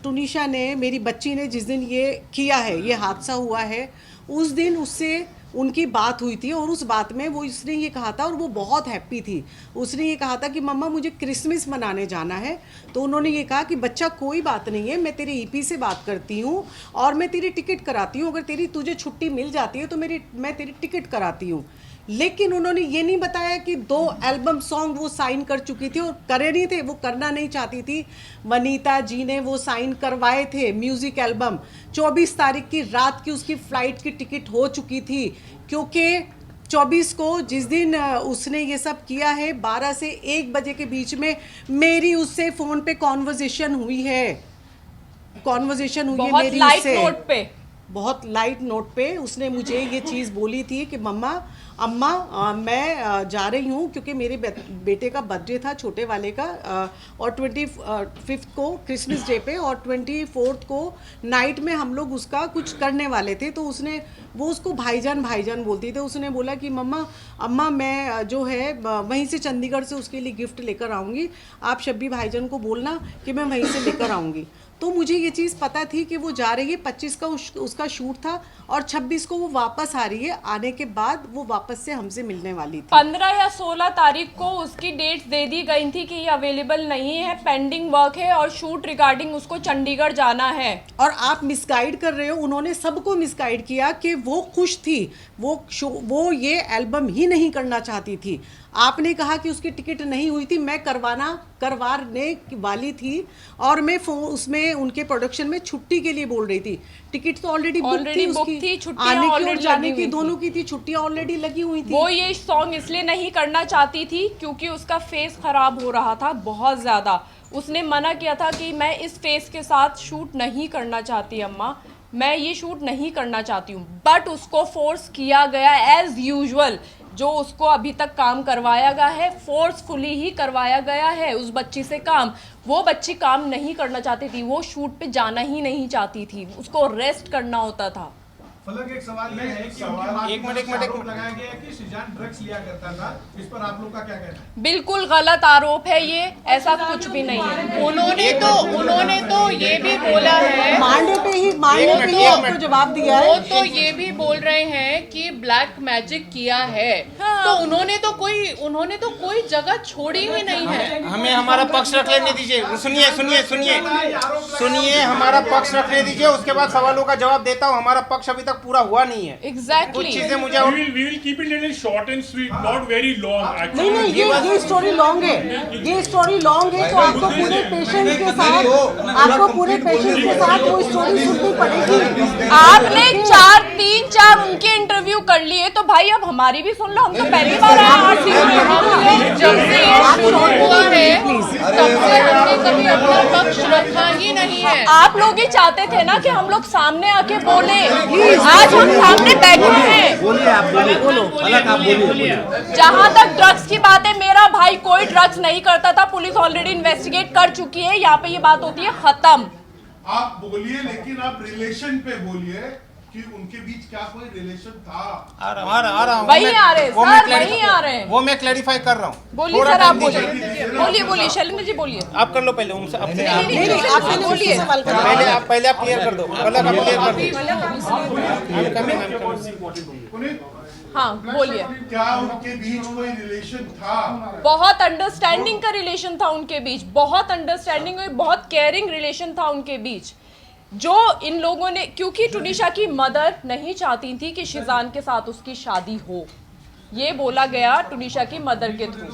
तुनिशा ने, मेरी बच्ची ने जिस दिन ये किया है, ये हादसा हुआ है, उस दिन उससे उनकी बात हुई थी और उस बात में वो उसने ये कहा था और वो बहुत हैप्पी थी। उसने ये कहा था कि मम्मा मुझे क्रिसमस मनाने जाना है। तो उन्होंने ये कहा कि बच्चा कोई बात नहीं है, मैं तेरे ईपी से बात करती हूँ और मैं तेरी टिकट कराती हूँ, अगर तुझे छुट्टी मिल जाती है तो मैं तेरी टिकट कराती हूँ। लेकिन उन्होंने ये नहीं बताया कि 2 एल्बम सॉन्ग वो साइन कर चुकी थी और करे नहीं थे, वो करना नहीं चाहती थी। वनीता जी ने वो साइन करवाए थे म्यूज़िक एल्बम। 24 तारीख की रात की उसकी फ़्लाइट की टिकट हो चुकी थी क्योंकि 24 को जिस दिन उसने ये सब किया है, 12 से 1 बजे के बीच में मेरी उससे फ़ोन पे कॉन्वर्जेशन हुई है मेरी उससे। बहुत लाइट नोट पे उसने मुझे ये चीज़ बोली थी कि अम्मा मैं जा रही हूँ क्योंकि मेरे बेटे का बर्थडे था, छोटे वाले का, और 25 को क्रिसमस डे पे और 24 को नाइट में हम लोग उसका कुछ करने वाले थे। तो वो उसको भाईजान बोलती थी। उसने बोला कि अम्मा मैं जो है वहीं से चंडीगढ़ से उसके लिए गिफ्ट लेकर आऊँगी, आप शब्बी भाईजान को बोलना कि मैं वहीं से लेकर आऊँगी। तो मुझे ये चीज़ पता थी कि वो जा रही है, 25 का उसका शूट था और 26 को वो वापस आ रही है। आने के बाद वो वापस से हमसे मिलने वाली थी। 15 या 16 तारीख को उसकी डेट्स दे दी गई थी कि ये अवेलेबल नहीं है, पेंडिंग वर्क है और शूट रिगार्डिंग उसको चंडीगढ़ जाना है। और आप मिसगाइड कर रहे हो, उन्होंने सबको मिसगाइड किया कि वो खुश थी, वो ये एल्बम ही नहीं करना चाहती थी। आपने कहा कि उसकी टिकट नहीं हुई थी, मैं करवाने वाली थी और मैं उसमें उनके प्रोडक्शन में छुट्टी के लिए बोल रही थी। टिकट तो ऑलरेडी बुक थी उसकी, आने की और जाने की दोनों की थी, छुट्टियां ऑलरेडी लगी हुई थी। वो ये सॉन्ग इसलिए नहीं करना चाहती थी क्योंकि उसका फेस खराब हो रहा था बहुत ज़्यादा। उसने मना किया था कि मैं इस फेस के साथ शूट नहीं करना चाहती अम्मा, मैं ये शूट नहीं करना चाहती हूँ। बट उसको फोर्स किया गया एज यूजुअल, जो उसको अभी तक काम करवाया गया है फोर्सफुली ही करवाया गया है उस बच्ची से काम। वो बच्ची काम नहीं करना चाहती थी, वो शूट पे जाना ही नहीं चाहती थी, उसको रेस्ट करना होता था। फलक एक सवाल ये है कि एक मिनट लगाया गया है कि शिजान ड्रग्स लिया करता था, इस पर आप लोग का क्या कहना है? बिल्कुल गलत आरोप है ये, ऐसा कुछ भी नहीं है। उन्होंने तो ये भी बोला है, मारने पे ही आपको जवाब दिया वो है। तो ये भी बोल रहे हैं कि ब्लैक मैजिक किया है। हाँ। तो उन्होंने तो कोई जगह छोड़ी ही नहीं है। हमें हमारा पक्ष रख लेने दीजिए। सुनिए, हमारा पक्ष रखने दीजिए, उसके बाद सवालों का जवाब देता हूँ। हमारा पक्ष अभी तक पूरा हुआ नहीं है। एग्जैक्टली कुछ चीजें मुझे We will keep it little short and sweet, not very long. Actually. नहीं, ये स्टोरी लॉन्ग है, ये स्टोरी लॉन्ग है, तो आपको पूरे पेशेंस के साथ वो स्टोरी सुननी पड़ेगी। आपने 4 उनके इंटरव्यू कर लिए, तो भाई अब हमारी भी सुन लो। हम तो पहली बार आए आरसी में। जब से ये शूट हुआ है तब से हमने कभी अपना पक्ष रखा ही नहीं है। आप लोग ही चाहते थे ना कि हम लोग सामने आके बोले। आज हम सामने बैठे हैं। जहाँ तक ड्रग्स की बात है, मेरा भाई कोई ड्रग्स नहीं करता था। पुलिस ऑलरेडी इन्वेस्टिगेट कर चुकी है। यहाँ पे ये बात होती है खत्म। आप बोलिए, लेकिन आप रिलेशन पे बोलिए कि उनके बीच क्या कोई रिलेशन था? आ रहा हूँ। वही आ रहे हैं सर, वही आ रहे हैं। वो मैं क्लैरिफाई कर रहा हूँ। बोलिए सर, आप बोलिए शैलेंद्र जी बोलिए। आप कर लो पहले उनसे। नहीं, बोलिए। पहले आप क्लियर कर दो। हाँ बोलिए। क्या उनके बीच कोई रिलेशन था? बहुत अंडरस्टैंडिंग का रिलेशन था उनके बीच, बहुत अंडरस्टैंडिंग और बहुत केयरिंग रिलेशन था उनके बीच, जो इन लोगों ने, क्योंकि टुनिशा की मदर नहीं चाहती थी कि शिजान के साथ उसकी शादी हो, ये बोला गया टुनिशा की मदर के थ्रू,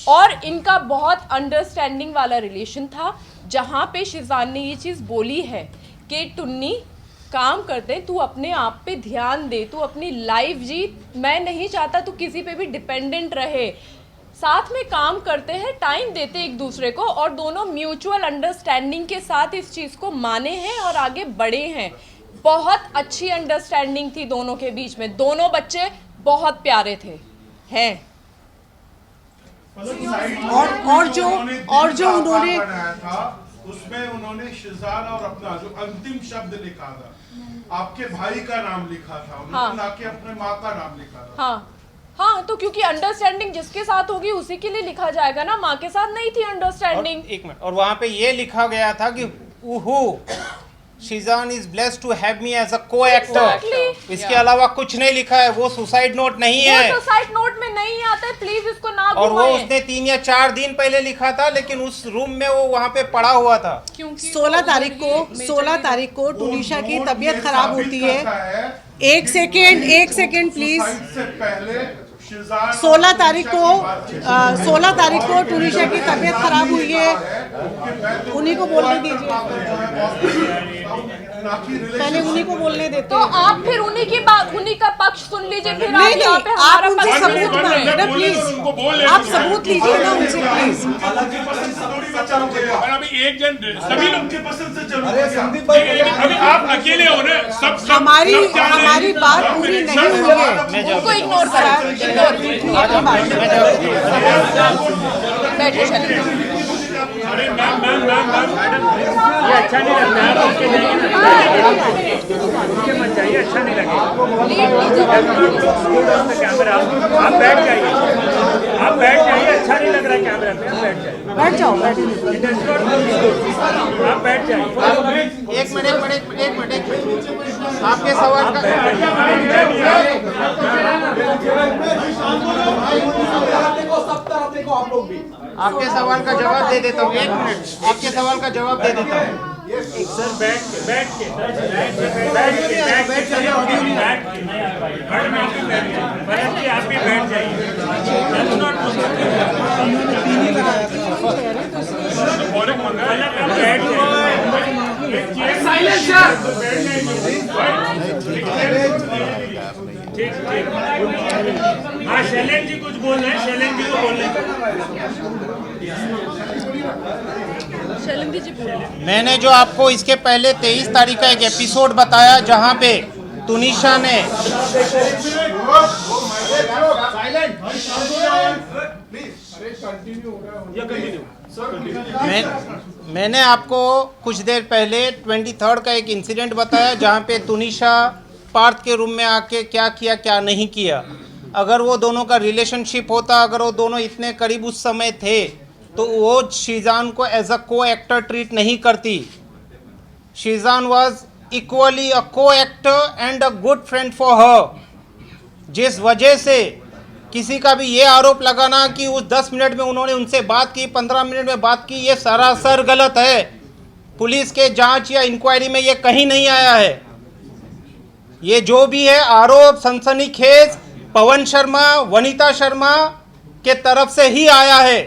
और इनका बहुत अंडरस्टैंडिंग वाला रिलेशन था, जहाँ पे शिजान ने ये चीज़ बोली है कि टुन्नी काम करते, तू अपने आप पे ध्यान दे, तू अपनी लाइफ जी, मैं नहीं चाहता तू किसी पे भी डिपेंडेंट रहे, साथ में काम करते हैं, टाइम देते एक दूसरे को, और दोनों म्यूचुअल अंडरस्टैंडिंग के साथ इस चीज़ को माने हैं और आगे बढ़े हैं। बहुत अच्छी अंडरस्टैंडिंग थी दोनों के बीच में, दोनों बच्चे बहुत प्यारे थे हैं। और जो उन्होंने बनाया था उसमें उन्होंने शिजान और अपना जो अंतिम शब्द लिखा था, आपके भाई का नाम लिखा था, उन्होंने ना कि अपने माँ का नाम लिखा था। हाँ, तो क्योंकि अंडरस्टैंडिंग जिसके साथ होगी उसी के लिए लिखा जाएगा ना, माँ के साथ नहीं थी अंडरस्टैंडिंग। एक मिनट, और वहाँ पे ये लिखा गया था कि Sheezan is blessed to have me as a co-actor. इसके अलावा कुछ नहीं लिखा है। वो सुसाइड नोट नहीं है, वो सुसाइड नोट में नहीं आता है, प्लीज इसको ना और वो घुमाएं। उसने 3 या 4 दिन पहले लिखा था, लेकिन उस रूम में वो वहाँ पे पड़ा हुआ था। क्योंकि 16 तारीख को टुनिशा की तबीयत खराब होती है। एक सेकेंड प्लीज। से पहले 16 तारीख को टुनिशा की तबीयत खराब हुई है, उन्हीं को बोलने दीजिए, पहले उन्हीं को बोलने देते तो हैं। आप फिर उन्हीं का पक्ष सुन लीजिए, फिर आप नहीं, यहाँ पे आप हमारा उनसे पक्ष सबूत सुन मांगिए ना प्लीज, आप सबूत लीजिए ना उनसे प्लीज। और अभी एक जन सभी लोग उनके पसंद से चलो। अभी आप अकेले हो ना, सब हमारी बात पूरी नहीं हुई है। उनको इग्नोर करें, बैठे चलिए। अरे मैम ये अच्छा नहीं लगता है, उसके जाइए ना, उसके मत जाइए, अच्छा नहीं लगेगा। कैमरा आप बैठ जाइए, अच्छा नहीं लग रहा है कैमरा पे, आप बैठ जाइए, बैठ जाओ, आप बैठ जाइए। एक मिनट, आपके सवाल का आपके सवाल का जवाब दे देता हूँ। 1 मिनट, आपके सवाल का जवाब दे देता हूँ। सर बैठ के आप भी बैठ जाइए। ठीक। हाँ शैलेंद्र जी कुछ बोल रहे हैं, शैलेंद्र जी को बोल रहे हैं। मैंने जो आपको इसके पहले 23 तारीख का एक एपिसोड बताया, जहां पे तुनिशा ने मैंने आपको कुछ देर पहले 23rd का एक इंसिडेंट बताया जहाँ पे तुनिशा पार्थ के रूम में आके क्या किया क्या नहीं किया। अगर वो दोनों का रिलेशनशिप होता, अगर वो दोनों इतने करीब उस समय थे, तो वो शीजान को एज अ को एक्टर ट्रीट नहीं करती। शीजान वॉज इक्वली अ को actor and a good friend for her. जिस वजह से किसी का भी ये आरोप लगाना कि उस 10 मिनट में उन्होंने उनसे बात की, 15 मिनट में बात की, ये सरासर गलत है। पुलिस के जांच या इंक्वायरी में ये कहीं नहीं आया है। ये जो भी है आरोप सनसनीखेज पवन शर्मा, वनीता शर्मा के तरफ से ही आया है।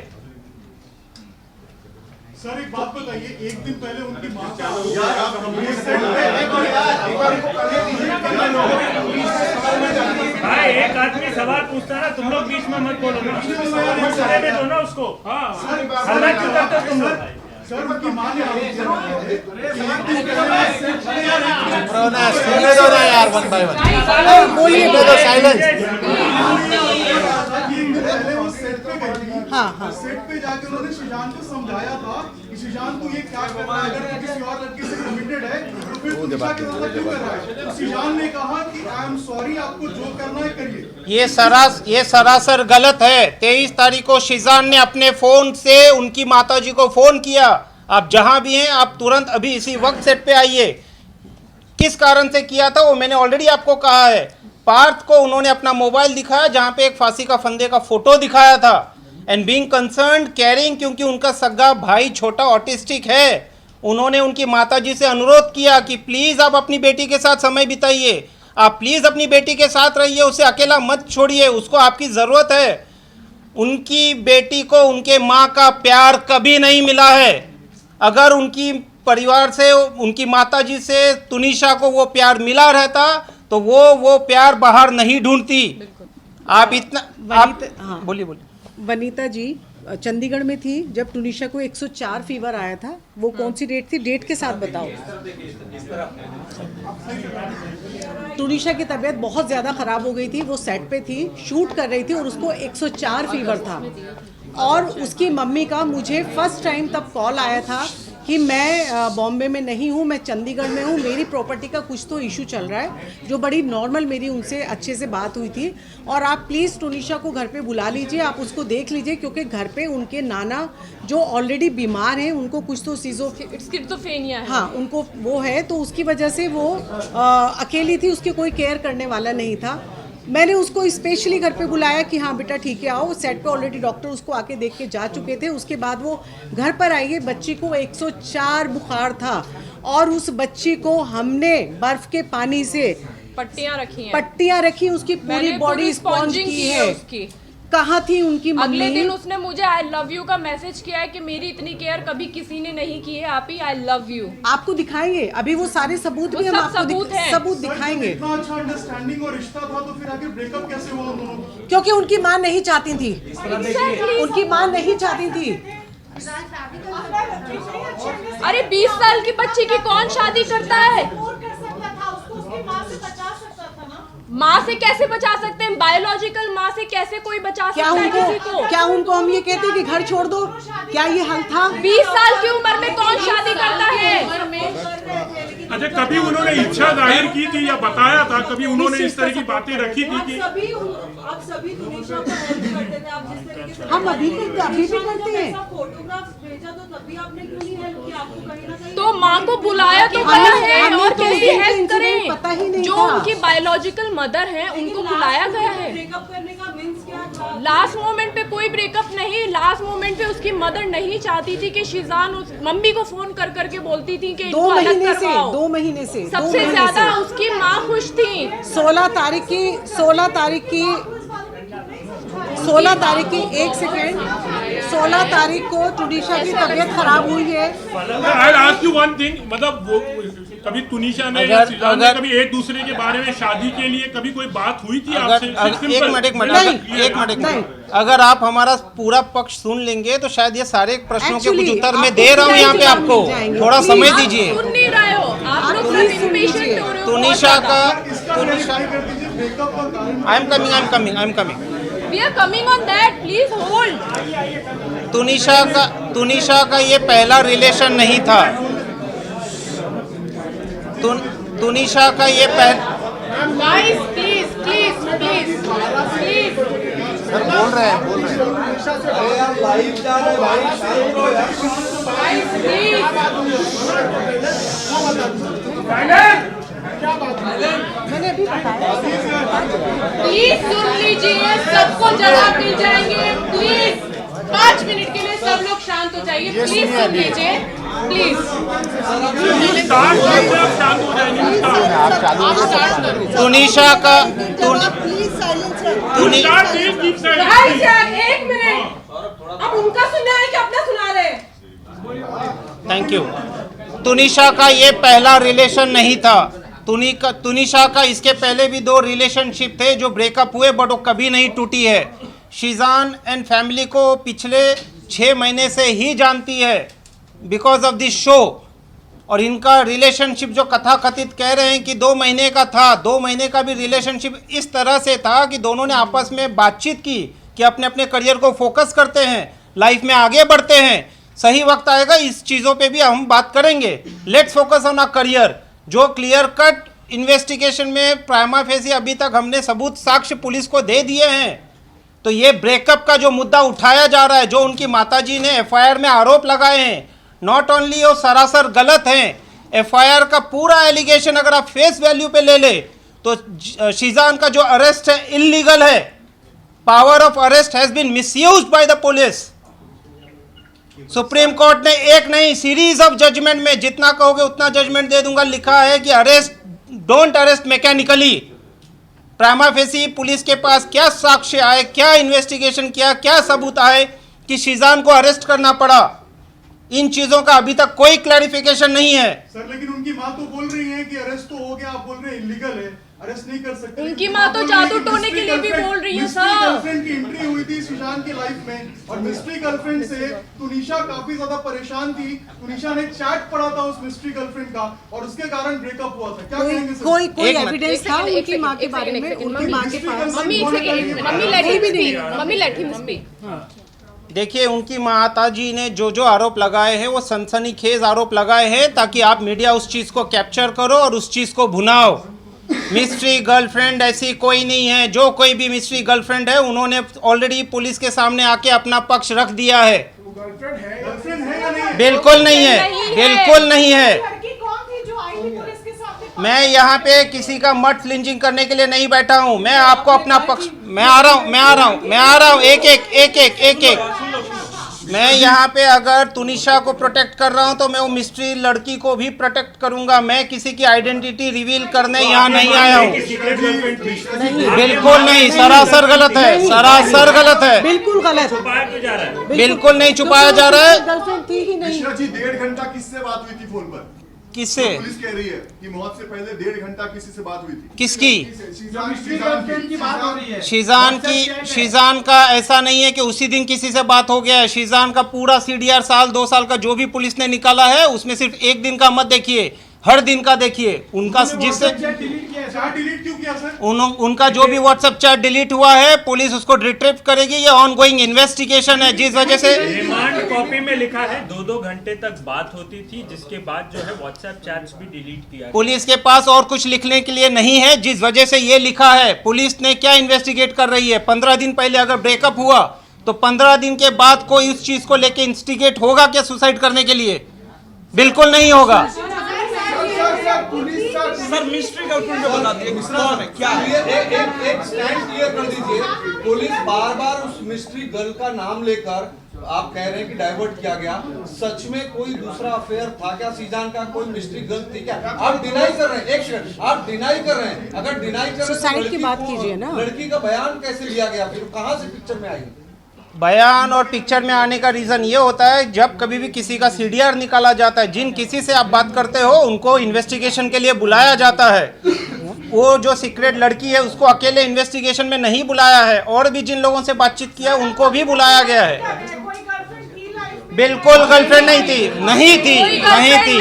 सर एक बात बताइए, एक दिन पहले उनकी मां भाई एक आदमी सवाल पूछता है ना, तुम लोग बीच में मत बोलो ना, करने दो ना उसको। हल्ला क्यों करते हो तुम लोग? सर उनकी मां ने सुनने दो ना यार, वन बाय वन बोलिए, दो साइलेंस। हाँ, सेट पे जाकर उन्होंने शीजान को समझाया था कि शीजान तू ये क्या कर रहा है, अगर किसी और लड़की से कमिटेड है तो फिर तू तुनिशा के साथ क्यों कर रहा है? तो शीजान ने कहा कि आई एम सॉरी, आपको जो करना है करिए। ये सरासर गलत है। 23 तारीख को शीजान ने अपने फोन से उनकी माताजी को फोन किया, आप जहां भी हैं आप तुरंत अभी इसी वक्त सेट पे आइए। किस कारण से किया था वो मैंने ऑलरेडी आपको कहा है। पार्थ को उन्होंने अपना मोबाइल दिखाया जहां पे एक फांसी का फंदे का फोटो दिखाया था। एंड बीइंग कंसर्न्ड केयरिंग, क्योंकि उनका सगा भाई छोटा ऑटिस्टिक है, उन्होंने उनकी माताजी से अनुरोध किया कि प्लीज़ आप अपनी बेटी के साथ समय बिताइए, आप प्लीज़ अपनी बेटी के साथ रहिए, उसे अकेला मत छोड़िए, उसको आपकी ज़रूरत है। उनकी बेटी को उनके माँ का प्यार कभी नहीं मिला है। अगर उनकी परिवार से, उनकी माताजी से तुनिशा को वो प्यार मिला रहता तो वो प्यार बाहर नहीं ढूंढती। आप इतना आप बोलिए बोलिए। वनीता जी चंडीगढ़ में थी जब तुनिशा को 104 फीवर आया था। वो कौन सी डेट थी? डेट के साथ बताओ। तुनिशा की तबीयत बहुत ज़्यादा ख़राब हो गई थी, वो सेट पे थी, शूट कर रही थी और उसको 104 फीवर था। और उसकी मम्मी का मुझे फर्स्ट टाइम तब कॉल आया था कि मैं बॉम्बे में नहीं हूँ, मैं चंडीगढ़ में हूँ, मेरी प्रॉपर्टी का कुछ तो इशू चल रहा है। जो बड़ी नॉर्मल मेरी उनसे अच्छे से बात हुई थी। और आप प्लीज़ तुनिशा को घर पे बुला लीजिए, आप उसको देख लीजिए, क्योंकि घर पे उनके नाना जो ऑलरेडी बीमार हैं, उनको कुछ तो स्किज़ोफ्रेनिया है। हाँ, उनको वो है, तो उसकी वजह से वो अकेली थी, उसके कोई केयर करने वाला नहीं था। मैंने उसको स्पेशली घर पे बुलाया कि हाँ बेटा ठीक है आओ। सेट पे ऑलरेडी डॉक्टर उसको आके देख के जा चुके थे। उसके बाद वो घर पर आई है। बच्ची को 104 बुखार था और उस बच्ची को हमने बर्फ के पानी से पट्टियाँ रखी, उसकी पूरी बॉडी स्पॉन्ज की है। उसकी कहाँ थी उनकी मम्मी? अगले दिन उसने मुझे आई लव यू का मैसेज किया है कि मेरी इतनी केयर कभी किसी ने नहीं की है, आप ही आई लव यू। आपको दिखाएंगे अभी वो सारे सबूत भी, हम आपको सबूत दिखाएंगे। इतना अच्छा अंडरस्टैंडिंग और रिश्ता था तो फिर आगे ब्रेकअप कैसे हुआ दोनों? क्योंकि उनकी माँ नहीं चाहती थी, उनकी माँ नहीं चाहती थी। अरे 20 साल की बच्ची की कौन शादी करता है? माँ से कैसे बचा सकते हैं? बायोलॉजिकल माँ से कैसे कोई बचा सकता है किसी को? क्या उनको हम ये कहते हैं कि घर छोड़ दो? क्या ये हल था? 20 साल की उम्र में कौन शादी करता है? अच्छा, कभी उन्होंने इच्छा जाहिर की थी या बताया था? कभी उन्होंने इस तरह की बातें रखी थी कि आप सभी तुनिशा को हेल्प करते थे, आप जिस तरीके से हम अभी भी करते हैं। फोटोग्राफ्स भेजा तो तभी आपने क्यों नहीं हेल्प किया? आपको कहीं ना कहीं तो माँ को बुलाया तो गया है और कैसे हेल्प करें? पता ही नहीं जो था। उनकी बायोलॉजिकल मदर है उनको बुलाया गया है। ब्रेकअप करने का मींस क्या था? लास्ट मोमेंट पे कोई ब्रेकअप नहीं, लास्ट मोमेंट पे उसकी मदर नहीं चाहती थी कि शीजान उस मम्मी को फोन कर करके बोलती थी कि 2 महीने से 2 महीने से सबसे ज्यादा उसकी माँ खुश थी। 16 तारीख की 1 सेकेंड 16 तारीख को तुनिशा की तबीयत खराब हुई है। I'll ask you one thing, मतलब वो कभी तुनिशा ने या शीजान ने कभी एक दूसरे के बारे में शादी के लिए कभी कोई बात हुई थी आपसे? एक मिनट, अगर आप हमारा पूरा पक्ष सुन लेंगे तो शायद ये सारे प्रश्नों के कुछ उत्तर मैं दे रहा हूँ यहाँ पे आपको, थोड़ा समय दीजिए। सुन नहीं रहे हो आप लोग, सिर्फ इम्पेशेंट हो रहे हो। Tunisha I am coming We are coming on that. Please hold. बिल्कुल। तुनिशा का ये पहला रिलेशन नहीं था। तुनिशा का ये guys please please please please बोल रहे हैं मैंने अभी बताया। प्लीज सुन लीजिए, सबको जवाब मिल जाएंगे। प्लीज 5 मिनट के लिए सब लोग शांत हो जाइए। प्लीज सुन लीजिए, प्लीज। तुनिशा का गाइस यार 1 मिनट, अब उनका सुनना है कि अपना सुना रहे हैं? Thank you. तुनिशा का ये पहला रिलेशन नहीं था। तुनिशा का इसके पहले भी 2 रिलेशनशिप थे जो ब्रेकअप हुए, बट वो कभी नहीं टूटी है। शीजान एंड फैमिली को पिछले 6 महीने से ही जानती है बिकॉज ऑफ दिस शो। और इनका रिलेशनशिप जो कथाकथित कह रहे हैं कि 2 महीने का था, 2 महीने का भी रिलेशनशिप इस तरह से था कि दोनों ने आपस में बातचीत की कि अपने अपने करियर को फोकस करते हैं, लाइफ में आगे बढ़ते हैं। सही वक्त आएगा, इस चीज़ों पे भी हम बात करेंगे। Let's focus on our career. जो क्लियर कट इन्वेस्टिगेशन में प्राइमा फेसी अभी तक हमने सबूत साक्ष्य पुलिस को दे दिए हैं। तो ये ब्रेकअप का जो मुद्दा उठाया जा रहा है, जो उनकी माताजी ने एफआईआर में आरोप लगाए हैं, नॉट ओनली वो सरासर गलत हैं। एफआईआर का पूरा एलिगेशन अगर आप फेस वैल्यू पे ले ले तो शीजान का जो अरेस्ट है इलीगल है। Power of arrest has been misused by the police. Supreme court ने एक नहीं सीरीज ऑफ जजमेंट में, जितना कहोगे उतना जजमेंट दे दूंगा, लिखा है कि arrest, don't arrest mechanically. Prima facie police के पास क्या साक्ष्य आए, क्या इन्वेस्टिगेशन किया, क्या सबूत आए कि शीजान को अरेस्ट करना पड़ा, इन चीजों का अभी तक कोई क्लैरिफिकेशन नहीं है। सर लेकिन उनकी माँ तो बोल रही है कि अरेस्ट तो हो गया, आप बोल रहे हैं इलीगल है, अरेस्ट नहीं कर सकते। उनकी माँ तो जादू टोने के लिए भी बोल रही है सर। गर्लफ्रेंड की एंट्री हुई थी शीजान की लाइफ में और मिस्ट्री गर्लफ्रेंड से तुनिशा काफी ज्यादा परेशान थी। तुनिशा ने चैट पढ़ा था उस मिस्ट्री गर्लफ्रेंड का और उसके कारण ब्रेकअप हुआ था। क्या कहेंगे सर? कोई एविडेंस था उनकी माँ के बारे में? उनकी माँ के पास मम्मी लेट हिम स्पीक। देखिए, उनकी माताजी ने जो जो आरोप लगाए हैं वो सनसनीखेज आरोप लगाए हैं ताकि आप मीडिया उस चीज़ को कैप्चर करो और उस चीज़ को भुनाओ। मिस्ट्री गर्लफ्रेंड ऐसी कोई नहीं है। जो कोई भी मिस्ट्री गर्लफ्रेंड है उन्होंने ऑलरेडी पुलिस के सामने आके अपना पक्ष रख दिया है। गर्लफ्रेंड है या नहीं? बिल्कुल नहीं है, बिल्कुल नहीं है। लड़की कौन थी जो आई थी पुलिस के सामने? मैं यहाँ पे किसी का मत फ्लिंचिंग करने के लिए नहीं बैठा हूँ। मैं आपको अपना पक्ष, मैं आ रहा हूँ एक मैं यहाँ पे अगर तुनिशा को प्रोटेक्ट कर रहा हूँ तो मैं वो मिस्ट्री लड़की को भी प्रोटेक्ट करूँगा। मैं किसी की आइडेंटिटी रिवील करने यहाँ नहीं आया हूँ। बिल्कुल नहीं, सरासर गलत है, सरासर गलत है, बिल्कुल गलत, बिल्कुल नहीं छुपाया जा रहा है। गर्लफ्रेंड थी ही नहीं। मिश्रा जी 1.5 घंटा किससे बात हुई थी फोन पर? किससे? पुलिस कह रही है कि मौत से पहले 1.5 घंटा किसी से बात हुई थी। किसकी? गर्लफ्रेंड की बात हो रही है। शीजान का ऐसा नहीं है कि उसी दिन किसी से बात हो गया है। शीजान का पूरा सीडीआर साल 2 साल का जो भी पुलिस ने निकाला है उसमें सिर्फ एक दिन का मत देखिए, हर दिन का देखिए। उनका जिससे डिलीट क्यों किया सर? उनका जो भी व्हाट्सएप चैट डिलीट हुआ है पुलिस उसको रिट्रीव करेगी। ये ऑनगोइंग इन्वेस्टिगेशन है, जिस वजह से रिमांड कॉपी में लिखा है 2-2 घंटे तक बात होती थी, जिसके बाद जो है व्हाट्सएप चैट्स भी डिलीट किया। पुलिस के पास और कुछ लिखने के लिए नहीं है, जिस वजह से ये लिखा है। पुलिस ने क्या इन्वेस्टिगेट कर रही है? 15 दिन पहले अगर ब्रेकअप हुआ तो 15 दिन के बाद कोई उस चीज को लेके इंस्टिगेट होगा क्या सुसाइड करने के लिए? बिल्कुल नहीं होगा। सर मिस्ट्री गर्लफ्रेंड जो बताती है कौन है, क्या है? एक स्टैंड क्लियर कर दीजिए। पुलिस बार-बार उस मिस्ट्री गर्ल का नाम लेकर आप कह रहे हैं कि डाइवर्ट किया गया। सच में कोई दूसरा अफेयर था क्या? शीजान का कोई मिस्ट्री गर्ल थी क्या? आप डिनाई कर रहे हैं। एक सेकंड, आप डिनाई कर रहे हैं। अगर डिनाई कर रहे हैं सुसाइड की बात कीजिए ना। लड़की का बयान कैसे लिया गया, फिर कहां से पिक्चर में आई? बयान और पिक्चर में आने का रीज़न ये होता है जब कभी भी किसी का सीडीआर निकाला जाता है, जिन किसी से आप बात करते हो उनको इन्वेस्टिगेशन के लिए बुलाया जाता है। वो जो सीक्रेट लड़की है उसको अकेले इन्वेस्टिगेशन में नहीं बुलाया है, और भी जिन लोगों से बातचीत किया उनको भी बुलाया गया है। कोई गर्लफ्रेंड थी लाइफ में? बिल्कुल गर्लफ्रेंड नहीं थी, नहीं थी, नहीं थी।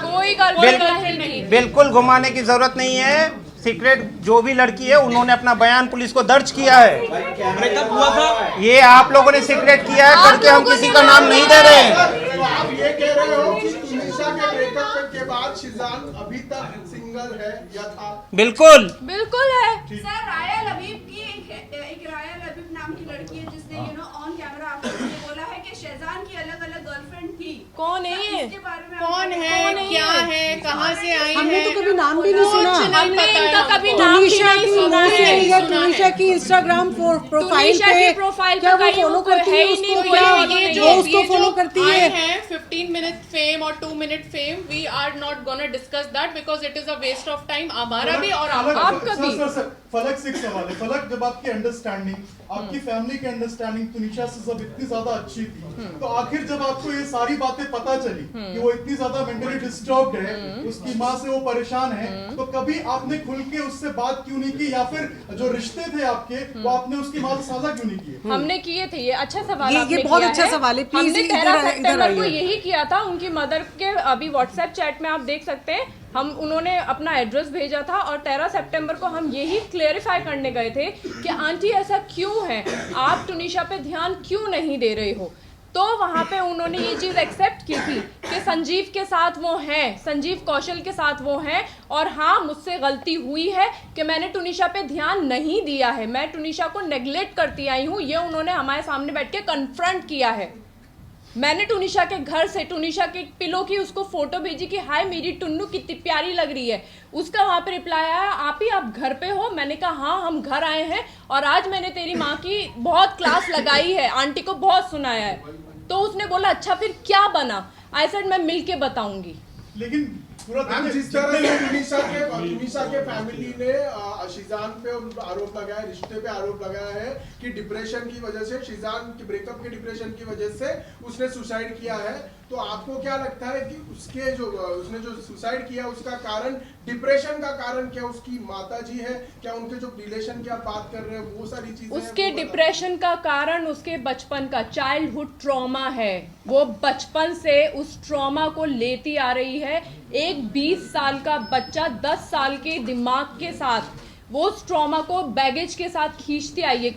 कोई गर्लफ्रेंड नहीं थी। बिल्कुल घुमाने की जरूरत नहीं है। सीक्रेट जो भी लड़की है उन्होंने अपना बयान पुलिस को दर्ज किया है। ब्रेकअप हुआ था, ये आप लोगों ने सीक्रेट किया है करके हम किसी का नाम नहीं दे रहे हैं। तो आप ये कह रहे हो कि तुनिशा के ब्रेकअप के बाद शिजान अभी तक सिंगल है या था? बिल्कुल बिल्कुल है। सर राया लबीब की एक राया लबीब नाम की लड़की है जिसने ऑन कैमरा आपको बोला है कि शहजान की अलग अलग गर्लफ्रेंड थी। कौन है ये? इसके बारे में कौन है, क्या है, कहाँ से आई हमने है? तो कभी नाम भी नहीं सुना। हमने इनका कभी नाम भी तुनिशा नहीं की सुना मुंह से है। या तुनिशा की इंस्टाग्राम प्रोफाइल तुनिशा पे की प्रोफाइल क्या पे वो कहीं फॉलो वो करती है है ही उसको? नहीं, क्या ये वो उसको फॉलो करती आए है? हैं 15 मिनट फेम और 2 minute fame, we are not gonna discuss that because it is a waste of time हमारा भी और आपका भी। सर फलक से एक सवाल है। फलक, जब आपकी अंडरस्टैंडिंग, आपकी फैमिली की अंडरस्टैंडिंग तुनिशा से जब इतनी ज्यादा अच्छी थी, तो आखिर जब आपको ये सारी बातें पता चली कि वो इतनी ज्यादा मेंटली डिस्टर्ब्ड है, उसकी माँ से वो परेशान है, तो कभी आपने खुल के उससे बात क्यों नहीं की, या फिर जो रिश्ते थे आपके वो आपने उसकी माँ से साझा क्यों नहीं किए? हमने किए थे। ये अच्छा सवाल आपने ये बहुत किया अच्छा है। सवाल है। प्लीज हमने इधर 13 सितंबर को आइए। यही किया था। उनकी मदर के अभी व्हाट्सएप चैट में आप देख सकते हैं, हम उन्होंने अपना एड्रेस भेजा था और 13 सितंबर को हम यही क्लेरिफाई करने गए थे कि आंटी ऐसा क्यों है, आप तुनिशा पे ध्यान क्यों नहीं दे रहे हो। तो वहाँ पे उन्होंने ये चीज़ एक्सेप्ट की थी कि संजीव के साथ वो हैं, संजीव कौशल के साथ वो हैं, और हाँ मुझसे गलती हुई है कि मैंने तुनिशा पे ध्यान नहीं दिया है, मैं तुनिशा को नेग्लेक्ट करती आई हूँ। ये उन्होंने हमारे सामने बैठ के कन्फ्रंट किया है। मैंने तुनिशा के घर से तुनिशा के पिलो की उसको फोटो भेजी कि हाय मेरी टुन्नू कितनी प्यारी लग रही है। उसका वहाँ पे रिप्लाई आया, आप घर पे हो? मैंने कहा हाँ हम घर आए हैं और आज मैंने तेरी माँ की बहुत क्लास लगाई है, आंटी को बहुत सुनाया है। तो उसने बोला अच्छा फिर क्या बना? आई सेड मैं मिल के बताऊंगी। लेकिन पूरा मैम जिस तरह से तुनिशा के फैमिली ने शिजान पे आरोप लगाया, रिश्ते पे आरोप लगाया है कि डिप्रेशन की वजह से, शिजान की ब्रेकअप के डिप्रेशन की वजह से उसने सुसाइड किया है, तो आपको क्या लगता है कि उसने जो सुसाइड किया उसका कारण, डिप्रेशन का कारण क्या उसकी माताजी है, क्या उनके जो रिलेशन की आप बात कर रहे हैं वो सारी चीजें? उसके डिप्रेशन का कारण उसके बचपन का चाइल्डहुड ट्रॉमा है। वो बचपन से उस ट्रॉमा को लेती आ रही है। एक 20 साल का बच्चा 10 साल के दिमाग के साथ वो उस ट्रॉमा को बैगेज के साथ खींचती आई है।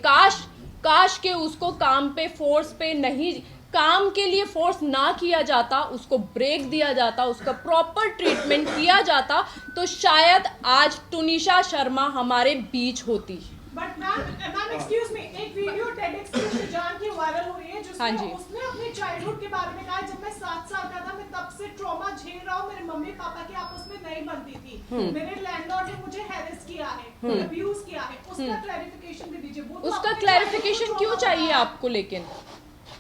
काश के उसको काम पे फोर्स पे नहीं, काम के लिए फोर्स ना किया जाता, उसको ब्रेक दिया जाता, उसका प्रॉपर ट्रीटमेंट किया जाता, तो शायद आज तुनिशा शर्मा हमारे बीच होती। बट मैम एक्सक्यूज मी, एक वीडियो टेडएक्स पे शिजान की वायरल हो रही है जिसमें उसने अपने चाइल्डहुड के बारे में कहा, जब मैं 7 साल का था मैं तब से ट्रॉमा झेल रहा हूँ, मेरे मम्मी पापा की आपस में नहीं बनती थी, मेरे लैंडलॉर्ड ने मुझे हैरेस किया है, अब्यूज किया है। उसका क्लैरिफिकेशन भी दीजिए। वो उसका क्लैरिफिकेशन क्यों चाहिए आपको? लेकिन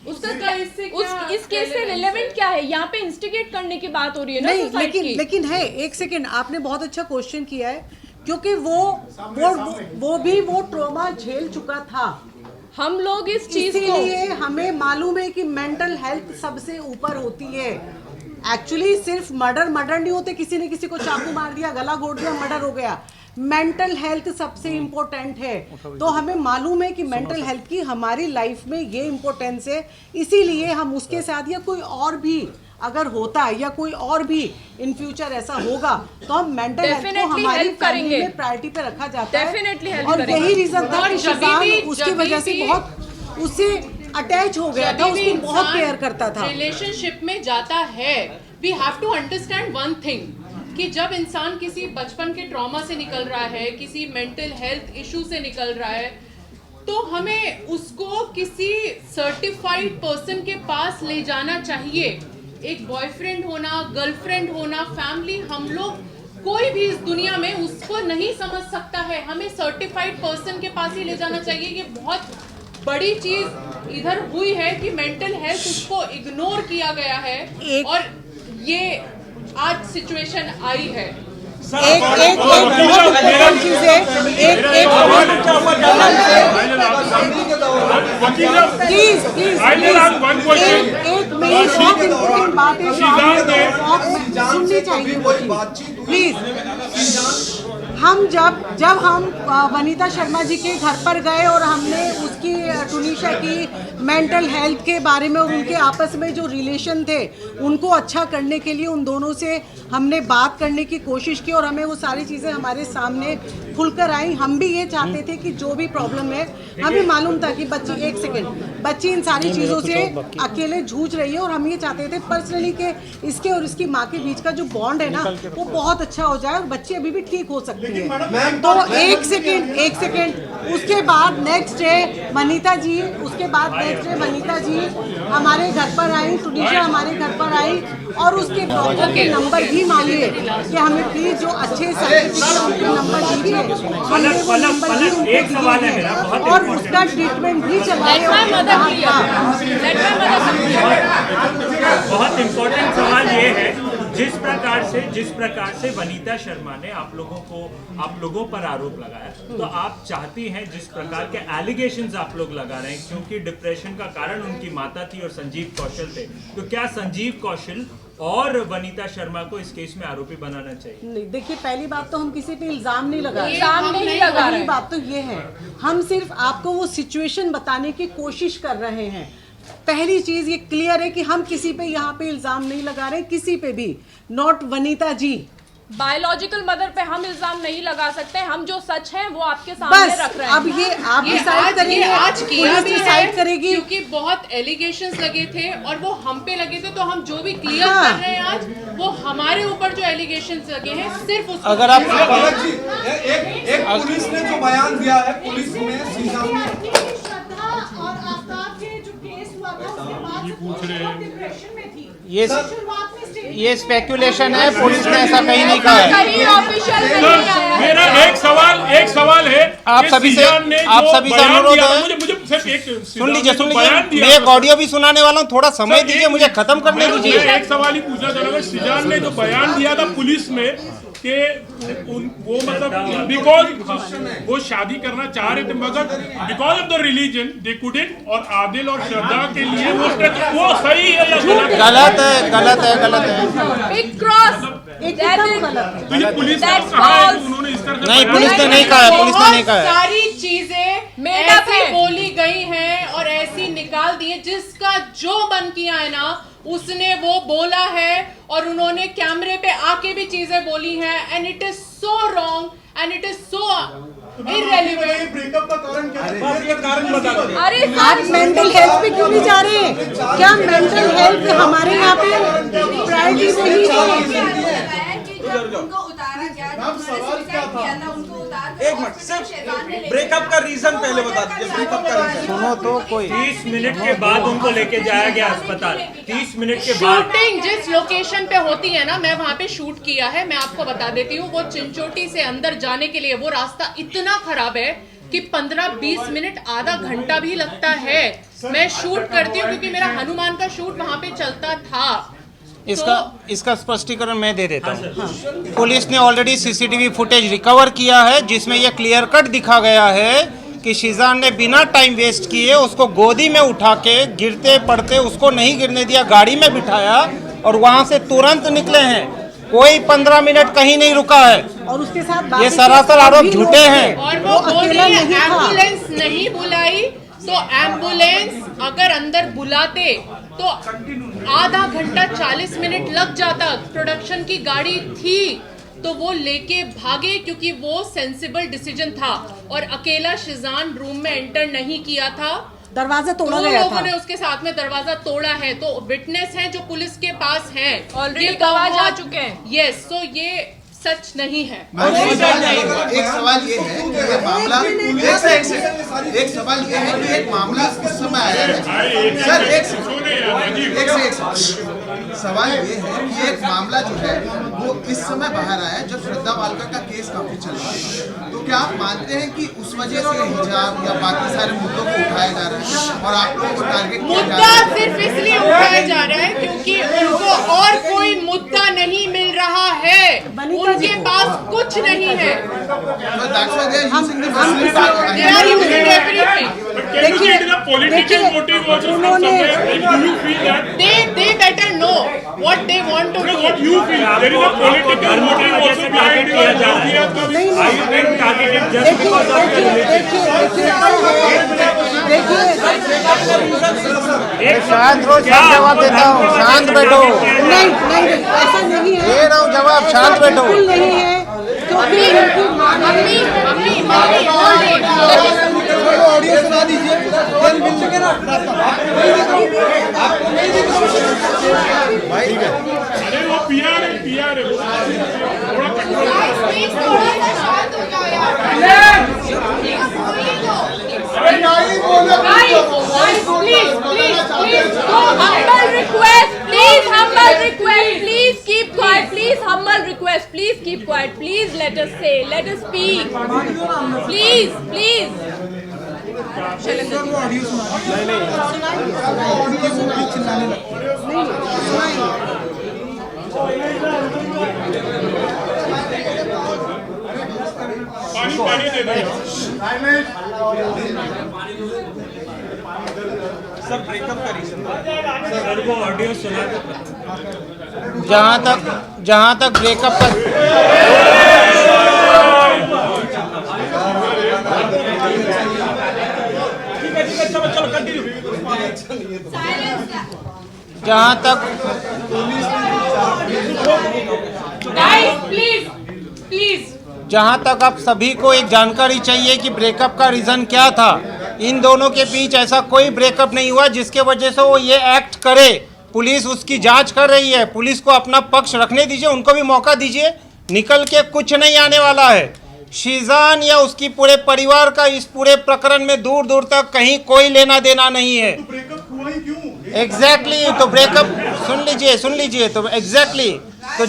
उसका इस केस से रिलेवेंट क्या है? यहाँ पे इंस्टिगेट करने की बात हो रही है ना सुसाइड की। लेकिन है, एक सेकेंड, आपने बहुत अच्छा क्वेश्चन किया है, क्योंकि वो भी ट्रॉमा झेल चुका था। हम लोग इस चीज को, इसीलिए हमें मालूम है कि मेंटल हेल्थ सबसे ऊपर होती है। एक्चुअली सिर्फ मर्डर नहीं होते, किसी ने किसी को चाकू मार दिया, गला घोट दिया, मर्डर हो गया। मेंटल हेल्थ सबसे इम्पोर्टेंट है। तो हमें मालूम है कि मेंटल हेल्थ की हमारी लाइफ में ये इम्पोर्टेंस है, इसीलिए हम उसके साथ, या कोई और भी अगर होता है या कोई और भी इन फ्यूचर ऐसा होगा, तो हम मेंटल हेल्थ को हमारी फैमिली में प्रायोरिटी पे रखा जाता है। और यही रीजन था कि शिजान उसकी वजह से बहुत उससे अटैच हो गया था, उसको बहुत केयर करता था। रिलेशनशिप में जाता है, we have to understand one thing, कि जब इंसान किसी बचपन के ट्रॉमा से निकल रहा है, किसी मेंटल हेल्थ इशू से निकल रहा है, तो हमें उसको किसी सर्टिफाइड पर्सन के पास ले जाना चाहिए। एक बॉयफ्रेंड होना, गर्लफ्रेंड होना, फैमिली, हम लोग कोई भी इस दुनिया में उसको नहीं समझ सकता है, हमें सर्टिफाइड पर्सन के पास ही ले जाना चाहिए। ये बहुत बड़ी चीज इधर हुई है कि मेंटल हेल्थ उसको इग्नोर किया गया है और ये आज सिचुएशन आई है। एक बहुत इम्पोर्टेंट चीज है, प्लीज एक मेरी बहुत इम्पोर्टेंट बात है, सुननी चाहिए प्लीज। हम जब हम वनीता शर्मा जी के घर पर गए और हमने उसकी तुनिशा की मेंटल हेल्थ के बारे में और उनके आपस में जो रिलेशन थे उनको अच्छा करने के लिए उन दोनों से हमने बात करने की कोशिश की और हमें वो सारी चीज़ें हमारे सामने खुलकर आई। हम भी ये चाहते थे कि जो भी प्रॉब्लम है, हमें मालूम था कि बच्ची इन सारी चीज़ों से अकेले जूझ रही है और हम ये चाहते थे पर्सनली कि इसके और इसकी माँ के बीच का जो बॉन्ड है ना वो बहुत अच्छा हो जाए और बच्ची अभी भी ठीक हो सकती है। तो एक सेकेंड उसके बाद नेक्स्ट डे वनीता जी हमारे घर पर आई, तुनिशा हमारे घर पर आई और उसके डॉक्टर के नंबर भी मांगे कि हमें प्लीज जो अच्छे सर्टिफिकेट उनके नंबर दीजिए। हमने वो नंबर भी उनको दिए हैं और उसका ट्रीटमेंट भी चलाए। बहुत इम्पोर्टेंट सवाल ये है, जिस प्रकार से वनीता शर्मा ने आप लोगों पर आरोप लगाया, तो आप चाहती हैं जिस प्रकार के एलिगेशंस आप लोग लगा रहे हैं, क्योंकि डिप्रेशन का कारण उनकी माता थी और संजीव कौशल थे, तो क्या संजीव कौशल और वनीता शर्मा को इस केस में आरोपी बनाना चाहिए? नहीं, देखिए पहली बात तो हम किसी पे इल्जाम नहीं लगा रहे। पहली बात तो ये है, हम सिर्फ आपको वो सिचुएशन बताने की कोशिश कर रहे हैं। पहली चीज ये क्लियर है कि हम किसी पे यहाँ पे इल्जाम नहीं लगा रहे, किसी पे भी, not Vanita ji. Biological mother पे हम इल्जाम नहीं लगा सकते, हम जो सच है वो आपके सामने रख रहे हैं। अब ये आप डिसाइड करेंगे, आज किया भी डिसाइड करेगी, क्योंकि बहुत एलिगेशंस लगे थे और वो हम पे लगे थे, तो हम जो भी क्लियर कर रहे हैं आज वो हमारे ऊपर जो एलिगेशंस लगे हैं सिर्फ उसको। अगर आप एक पुलिस ने जो बयान दिया है, पुलिस ने श्रद्धा और आफ्ताब के जो केस हुआ था उसके बाद बहुत डिप्रेशन में थी। ये स्पेकुलेशन है, पुलिस ने ऐसा कहीं नहीं कहा है। मेरा एक सवाल है, आप सभी से अनुरोध है, मुझे सिर्फ एक सुन लीजिए, मैं एक ऑडियो भी सुनाने वाला हूँ, थोड़ा समय दीजिए, मुझे खत्म करने दीजिए। एक सवाल ही पूछना चाहूंगा, सीजान ने जो बयान दिया था पुलिस में कि वो मतलब बिकॉज वो शादी करना चाह रहे थे मगर because of the religion they couldn't, और आदिल और श्रद्धा के लिए वो सही है या गलत है? बिग क्रॉस, तो ये पुलिस ने कहा है कि उन्होंने इस तरह नहीं, पुलिस ने नहीं कहा है। सारी चीजें ऐसी बोली गई हैं और ऐसी निकाल दी है, जिसका जो मन किया है ना उसने वो बोला है और उन्होंने कैमरे पे आके भी चीजें बोली हैं, and it is so wrong and it is so irrelevant. Breakup का कारण क्या है? ये कारण बता दो। अरे आप मेंटल हेल्थ पे क्यों नहीं जा रहे हैं? क्या मेंटल हेल्थ हमारे यहाँ पे प्रायोरिटी नहीं है? उनको उतारा गया, सवाल क्या था? उनको उतार एक मिनट, सिर्फ ब्रेकअप का रीजन पहले बता दीजिए। ब्रेकअप का रीजन सुनो तो कोई 30 मिनट के बाद उनको लेके जाया गया अस्पताल। 30 मिनट के बाद शूटिंग जिस लोकेशन पे होती है ना, मैं वहाँ पे शूट किया है, मैं आपको बता देती हूँ। वो चिंचोटी से अंदर जाने के लिए वो रास्ता इतना खराब है कि 15-20 मिनट, आधा घंटा भी लगता है। मैं शूट करती हूँ क्योंकि मेरा हनुमान का शूट वहाँ पे चलता था। इसका स्पष्टीकरण मैं दे देता हूँ। पुलिस ने ऑलरेडी सीसीटीवी फुटेज रिकवर किया है, जिसमें यह क्लियर कट दिखा गया है कि शीजान ने बिना टाइम वेस्ट किए उसको गोदी में उठा के गिरते पड़ते उसको नहीं गिरने दिया, गाड़ी में बिठाया और वहां से तुरंत निकले हैं। कोई 15 मिनट कहीं नहीं रुका है और उसके साथ ये सरासर आरोप झूठे हैं। और वो बोल रही है एम्बुलेंस नहीं बुलाई, तो एम्बुलेंस अगर अंदर बुलाते तो आधा घंटा 40 मिनट लग जाता। प्रोडक्शन की गाड़ी थी तो वो लेके भागे क्योंकि वो सेंसिबल डिसीजन था, और अकेला शीजान रूम में एंटर नहीं किया था, दरवाजा तोड़ा गया था। लोगों ने उसके साथ में दरवाजा तोड़ा है। तो विटनेस हैं जो पुलिस के पास हैं, ऑलरेडी गवाह जा चुके हैं। यस, तो ये सच नहीं है। एक सवाल ये है कि ये मामला एक सवाल ये है कि एक मामला किस समय आया है सर? एक सवाल ये है कि एक मामला जो है वो इस समय बाहर आया है जब श्रद्धा वालका का केस काफी चल रहा है। तो क्या आप मानते हैं कि उस वजह से हिजाब या बाकी सारे मुद्दों को उठाया जा रहा है और आप लोगों को टारगेट किया जा रहा है? मुद्दा सिर्फ इसलिए उठाया जा रहा है क्योंकि उनको और कोई मुद्दा नहीं मिल रहा है, उनके पास कुछ नहीं है। They better know what they want to do. What you feel? There is a political motive also behind it. देखिए शांत रहो, सब जवाब देता हूँ, शांत बैठो। नहीं नहीं ऐसा नहीं है, दे रहा हूँ जवाब, शांत बैठो। बिल्कुल नहीं है, क्योंकि ऑडियो सुना दीजिए, फिर मिल सके ना। अरे वो पीआर है थोड़ा control. Humble request, please keep quiet, please let us say, let us speak, please. पानी दे दो। सर ब्रेकअप का रीजन सर वो ऑडियो सुना दो। जहाँ तक ब्रेकअप का चलो कंटिन्यू। जहाँ तक जहाँ तक आप सभी को एक जानकारी चाहिए कि ब्रेकअप का रीज़न क्या था। इन दोनों के बीच ऐसा कोई ब्रेकअप नहीं हुआ जिसके वजह से वो ये एक्ट करे। पुलिस उसकी जांच कर रही है, पुलिस को अपना पक्ष रखने दीजिए, उनको भी मौका दीजिए। निकल के कुछ नहीं आने वाला है। शीजान या उसकी पूरे परिवार का इस पूरे प्रकरण में दूर दूर तक कहीं कोई लेना देना नहीं है। तो ब्रेकअप हुआ ही क्यों? एग्जैक्टली तो ब्रेकअप सुन लीजिए तो एग्जैक्टली तो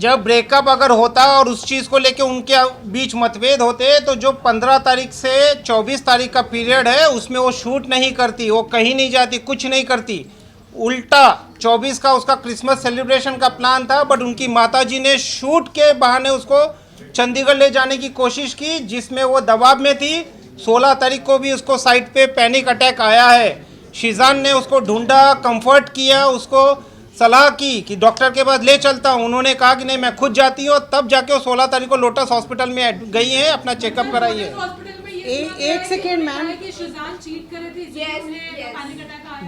जब ब्रेकअप अगर होता और उस चीज़ को लेके उनके बीच मतभेद होते तो जो 15 तारीख से 24 तारीख का पीरियड है उसमें वो शूट नहीं करती, वो कहीं नहीं जाती, कुछ नहीं करती। उल्टा 24 का उसका क्रिसमस सेलिब्रेशन का प्लान था, बट उनकी माताजी ने शूट के बहाने उसको चंडीगढ़ ले जाने की कोशिश की, जिसमें वो दबाव में थी। 16 तारीख को भी उसको साइट पे पैनिक अटैक आया है। शीजान ने उसको ढूंढा, कंफर्ट किया, उसको सलाह की कि डॉक्टर के पास ले चलता हूँ। उन्होंने कहा कि नहीं मैं खुद जाती हूँ, तब जाके वो 16 तारीख को लोटस हॉस्पिटल में गई हैं, अपना चेकअप कराई है। एक सेकेंड मैम,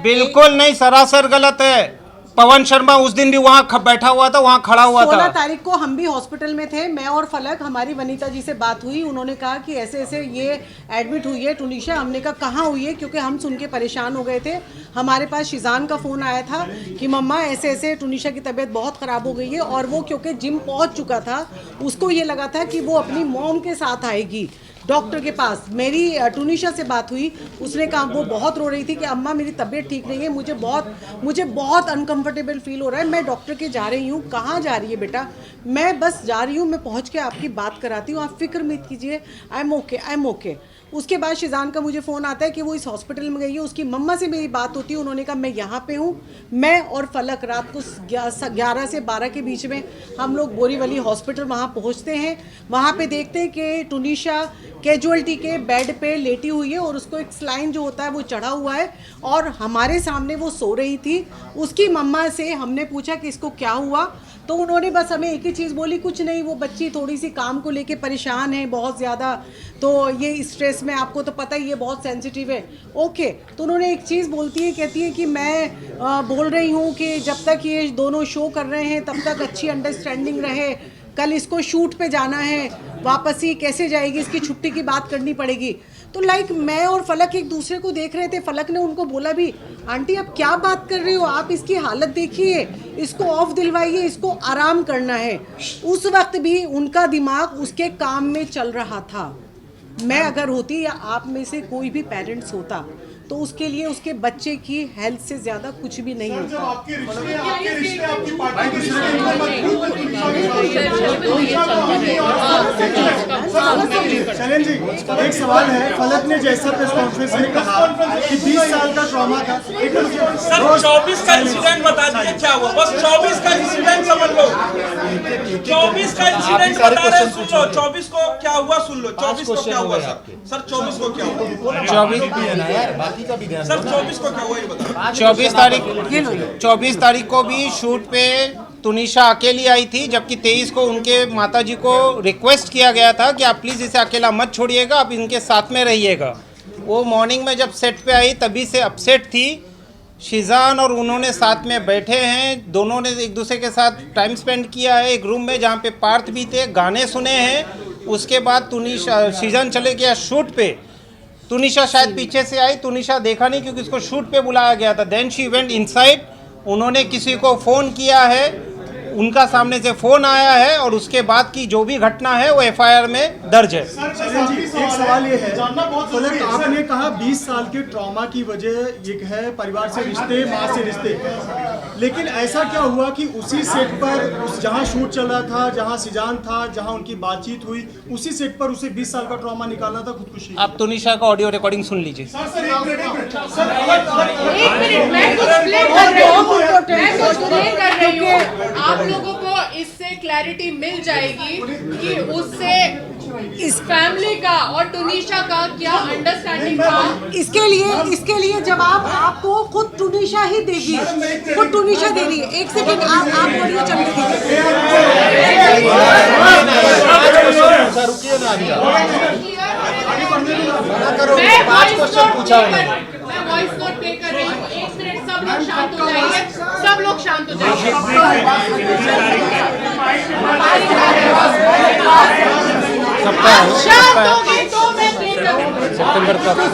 बिल्कुल नहीं, सरासर गलत है। पवन शर्मा उस दिन भी वहाँ बैठा हुआ था, वहाँ खड़ा हुआ था। 16 तारीख को हम भी हॉस्पिटल में थे, मैं और फलक, हमारी वनीता जी से बात हुई। उन्होंने कहा कि ऐसे ऐसे ये एडमिट हुई है टुनीशा। हमने कहा कहाँ हुई है, क्योंकि हम सुन के परेशान हो गए थे। हमारे पास शीजान का फ़ोन आया था कि मम्मा ऐसे ऐसे टुनीशा की तबीयत बहुत ख़राब हो गई है। और वो क्योंकि जिम पहुँच चुका था, उसको ये लगा था कि वो अपनी मॉम के साथ आएगी डॉक्टर के पास। मेरी टुनीशा से बात हुई, उसने कहा, वो बहुत रो रही थी कि अम्मा मेरी तबीयत ठीक नहीं है, मुझे बहुत अनकंफर्टेबल फील हो रहा है, मैं डॉक्टर के जा रही हूँ। कहाँ जा रही है बेटा? मैं बस जा रही हूँ, मैं पहुँच के आपकी बात कराती हूँ, आप फिक्र मत कीजिए, आई एम ओके। उसके बाद शीजान का मुझे फ़ोन आता है कि वो इस हॉस्पिटल में गई है। उसकी मम्मा से मेरी बात होती है, उन्होंने कहा मैं यहाँ पे हूँ। मैं और फलक रात को 11 से 12 के बीच में हम लोग बोरीवली हॉस्पिटल वहाँ पहुँचते हैं। वहाँ पे देखते हैं कि टुनीशा कैजुअल्टी के बेड पे लेटी हुई है और उसको एक स्लाइन जो होता है वो चढ़ा हुआ है, और हमारे सामने वो सो रही थी। उसकी मम्मा से हमने पूछा कि इसको क्या हुआ, तो उन्होंने बस हमें एक ही चीज़ बोली, कुछ नहीं, वो बच्ची थोड़ी सी काम को लेके परेशान है बहुत ज़्यादा, तो ये स्ट्रेस में, आपको तो पता ही है बहुत सेंसिटिव है। ओके, तो उन्होंने एक चीज़ बोलती है, कहती है कि मैं बोल रही हूँ कि जब तक ये दोनों शो कर रहे हैं तब तक अच्छी अंडरस्टैंडिंग रहे। कल इसको शूट पे जाना है, वापस ही कैसे जाएगी, इसकी छुट्टी की बात करनी पड़ेगी। तो मैं और फलक एक दूसरे को देख रहे थे। फलक ने उनको बोला भी, आंटी आप क्या बात कर रहे हो, आप इसकी हालत देखिए, इसको ऑफ दिलवाइए, इसको आराम करना है। उस वक्त भी उनका दिमाग उसके काम में चल रहा था। मैं अगर होती या आप में से कोई भी पेरेंट्स होता तो उसके लिए उसके बच्चे की हेल्थ से ज्यादा कुछ भी नहीं होता। आपके रिश्ते आपकी पार्टी चलें जी, एक सवाल है। फलक ने जैसा प्रेस कॉन्फ्रेंस में कहा कि 20 साल का ट्रॉमा था। सर 24 का इंसिडेंट बता दीजिए क्या हुआ, बस 24 का इंसिडेंट समझ लो। 24 का इंसिडेंट बता रहे, सुन लो। 24 को क्या हुआ सुन लो। 24 को क्या हुआ सर 24 को क्या हुआ? 24 को क्या हुआ ये बताओ। 24 तारीख को भी शूट पे तुनिशा अकेली आई थी, जबकि 23 को उनके माताजी को रिक्वेस्ट किया गया था कि आप प्लीज़ इसे अकेला मत छोड़िएगा, आप इनके साथ में रहिएगा। वो मॉर्निंग में जब सेट पे आई तभी से अपसेट थी। शिजान और उन्होंने साथ में बैठे हैं, दोनों ने एक दूसरे के साथ टाइम स्पेंड किया है एक रूम में जहाँ पे पार्थ भी थे, गाने सुने हैं। उसके बाद शिजान चले गया शूट पे। तुनिशा शायद पीछे से आई, तुनिशा देखा नहीं क्योंकि उसको शूट पे बुलाया गया था। देन शी वेंट इनसाइड, उन्होंने किसी को फ़ोन किया है, उनका सामने से फ़ोन आया है और उसके बाद की जो भी घटना है वो एफआईआर में दर्ज है। एक सवाल ये है, फलक आपने कहा 20 साल के ट्रॉमा की वजह ये है परिवार से रिश्ते, माँ से रिश्ते, लेकिन ऐसा क्या हुआ कि उसी सेट पर जहाँ शूट चल रहा था, जहाँ सिजान था, जहाँ उनकी बातचीत हुई, उसी सेट पर उसे 20 साल का ट्रॉमा निकालना था खुदकुशी? आप तुनिशा का ऑडियो रिकॉर्डिंग सुन लीजिए। आप लोगों को इससे क्लैरिटी मिल जाएगी कि उससे इस फैमिली का और टुनीशा का क्या अंडरस्टैंडिंग था। इसके लिए जवाब आपको खुद टुनीशा ही देगी, खुद टुनीशा दे रही है। एक सेकंड, आप ऑडियो चल रही मैं वॉइस नोट प्ले कर रही हूँ। 1 मिनट, सब लोग शांत हो जाइए, सब लोग शांत हो जाइए। शांत हो गए तो मैं प्ले करूँगी। सितंबर तक हो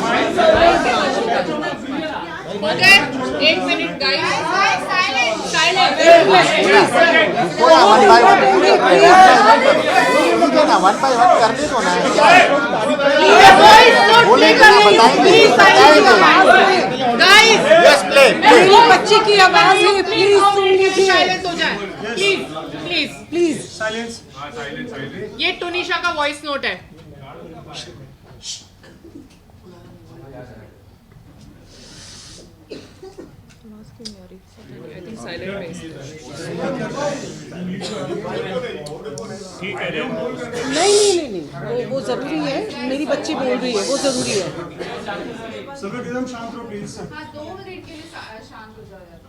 गए? 1 minute guys, silent. One by one करने दो ना। मेरी बच्ची की आवाज है, प्लीज सुन लीजिए। साइलेंट हो जाए प्लीज, प्लीज प्लीज साइलेंस। ये टुनीशा का वॉइस नोट है। ठीक है रे। नहीं, वो जरूरी है। मेरी बच्ची बोल रही है, वो जरूरी है। सब लोग एकदम शांत रहो प्लीज। 2 मिनट के लिए शांत हो जाओ यार।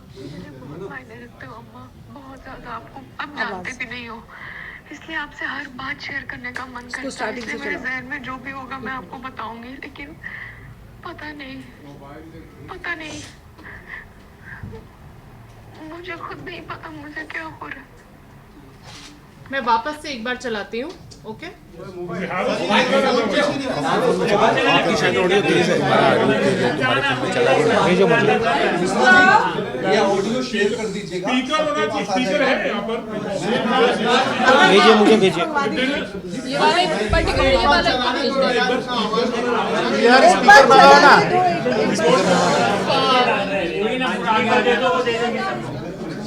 मायने रखते हो अम्मा, बहुत ज्यादा। आपको अब जानते भी नहीं हो, इसलिए आपसे हर बात शेयर करने का मन करता है। इसलिए मेरे जहन में जो भी होगा मैं आपको बताऊंगी, लेकिन पता नहीं मुझे खुद नहीं पता मुझे क्या हो रहा है। मैं वापस से एक बार चलाती हूँ, ओके? ये ऑडियो शेयर कर दीजिएगा। स्पीकर है यहाँ पर। भेजिए, मुझे भेजिए। ये वाले पर्टिकुलर ये वाला स्पीकर लगाओ ना।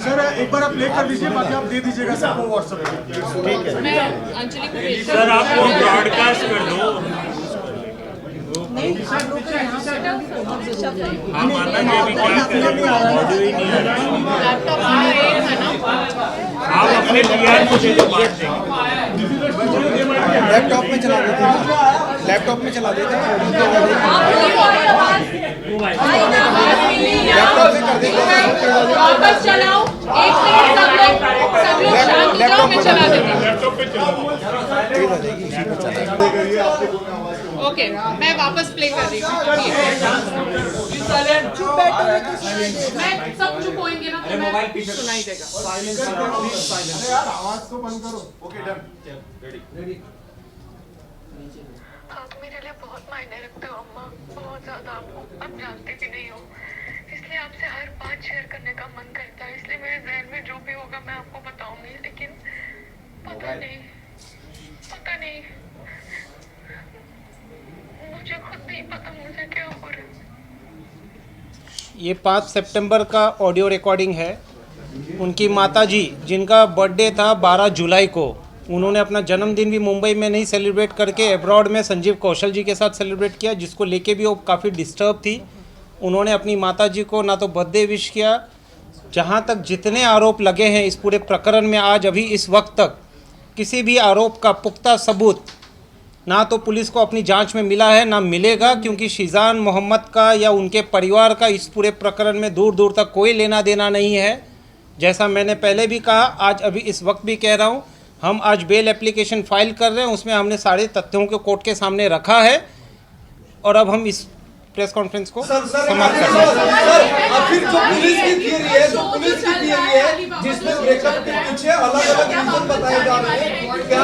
सर एक बार आप प्ले कर लीजिए, बाकी आप दे दीजिएगा सबको व्हाट्सएप पे। ठीक है। मैं अंजलि को भेज सर आप वो ब्रॉडकास्ट कर दो। हाँ माना ये भी क्या करें, ऑडियो ही नहीं आ रहा। लैपटॉप है ना, आप अपने पीआर को दे दो, बात देंगे। लैपटॉप में चला देते हैं, लैपटॉप में चला देते हैं। वापस चलाओ। 1 मिनट, सब लोग शांत हो जाओ, मैं चला देती हूँ। लैपटॉप पे चलो। ओके, मैं वापस प्ले कर रही हूँ। मैं सब चुप होएंगे ना तो मैं सुनाई देगा। आवाज तो बंद करो। Okay done. आप मेरे लिए बहुत मायने रखते हो अम्मा, बहुत ज्यादा। आपको अब जानते भी नहीं हो, इसलिए आपसे हर बात शेयर करने का मन करता है। इसलिए मेरे जहन में जो भी होगा मैं आपको बताऊंगी, लेकिन पता नहीं मुझे खुद नहीं पता मुझे क्या हो रहा है। ये 5 सितंबर का ऑडियो रिकॉर्डिंग है। उनकी माताजी जिनका बर्थडे था 12 जुलाई को, उन्होंने अपना जन्मदिन भी मुंबई में नहीं सेलिब्रेट करके अब्रॉड में संजीव कौशल जी के साथ सेलिब्रेट किया, जिसको लेके भी वो काफ़ी डिस्टर्ब थी। उन्होंने अपनी माताजी को ना तो बर्थडे विश किया। जहाँ तक जितने आरोप लगे हैं इस पूरे प्रकरण में, आज अभी इस वक्त तक किसी भी आरोप का पुख्ता सबूत ना तो पुलिस को अपनी जांच में मिला है ना मिलेगा, क्योंकि शिजान मोहम्मद का या उनके परिवार का इस पूरे प्रकरण में दूर दूर तक कोई लेना देना नहीं है। जैसा मैंने पहले भी कहा, आज अभी इस वक्त भी कह रहा हूँ, हम आज बेल एप्लीकेशन फाइल कर रहे हैं, उसमें हमने सारे तथ्यों को कोर्ट के सामने रखा है और अब हम इस प्रेस कॉन्फ्रेंस को सर समाप्त करता हूं। आखिर जो पुलिस की थियरी है, जिसमें ब्रेकअप के पीछे अलग अलग रीजन बताए जा रहे हैं, क्या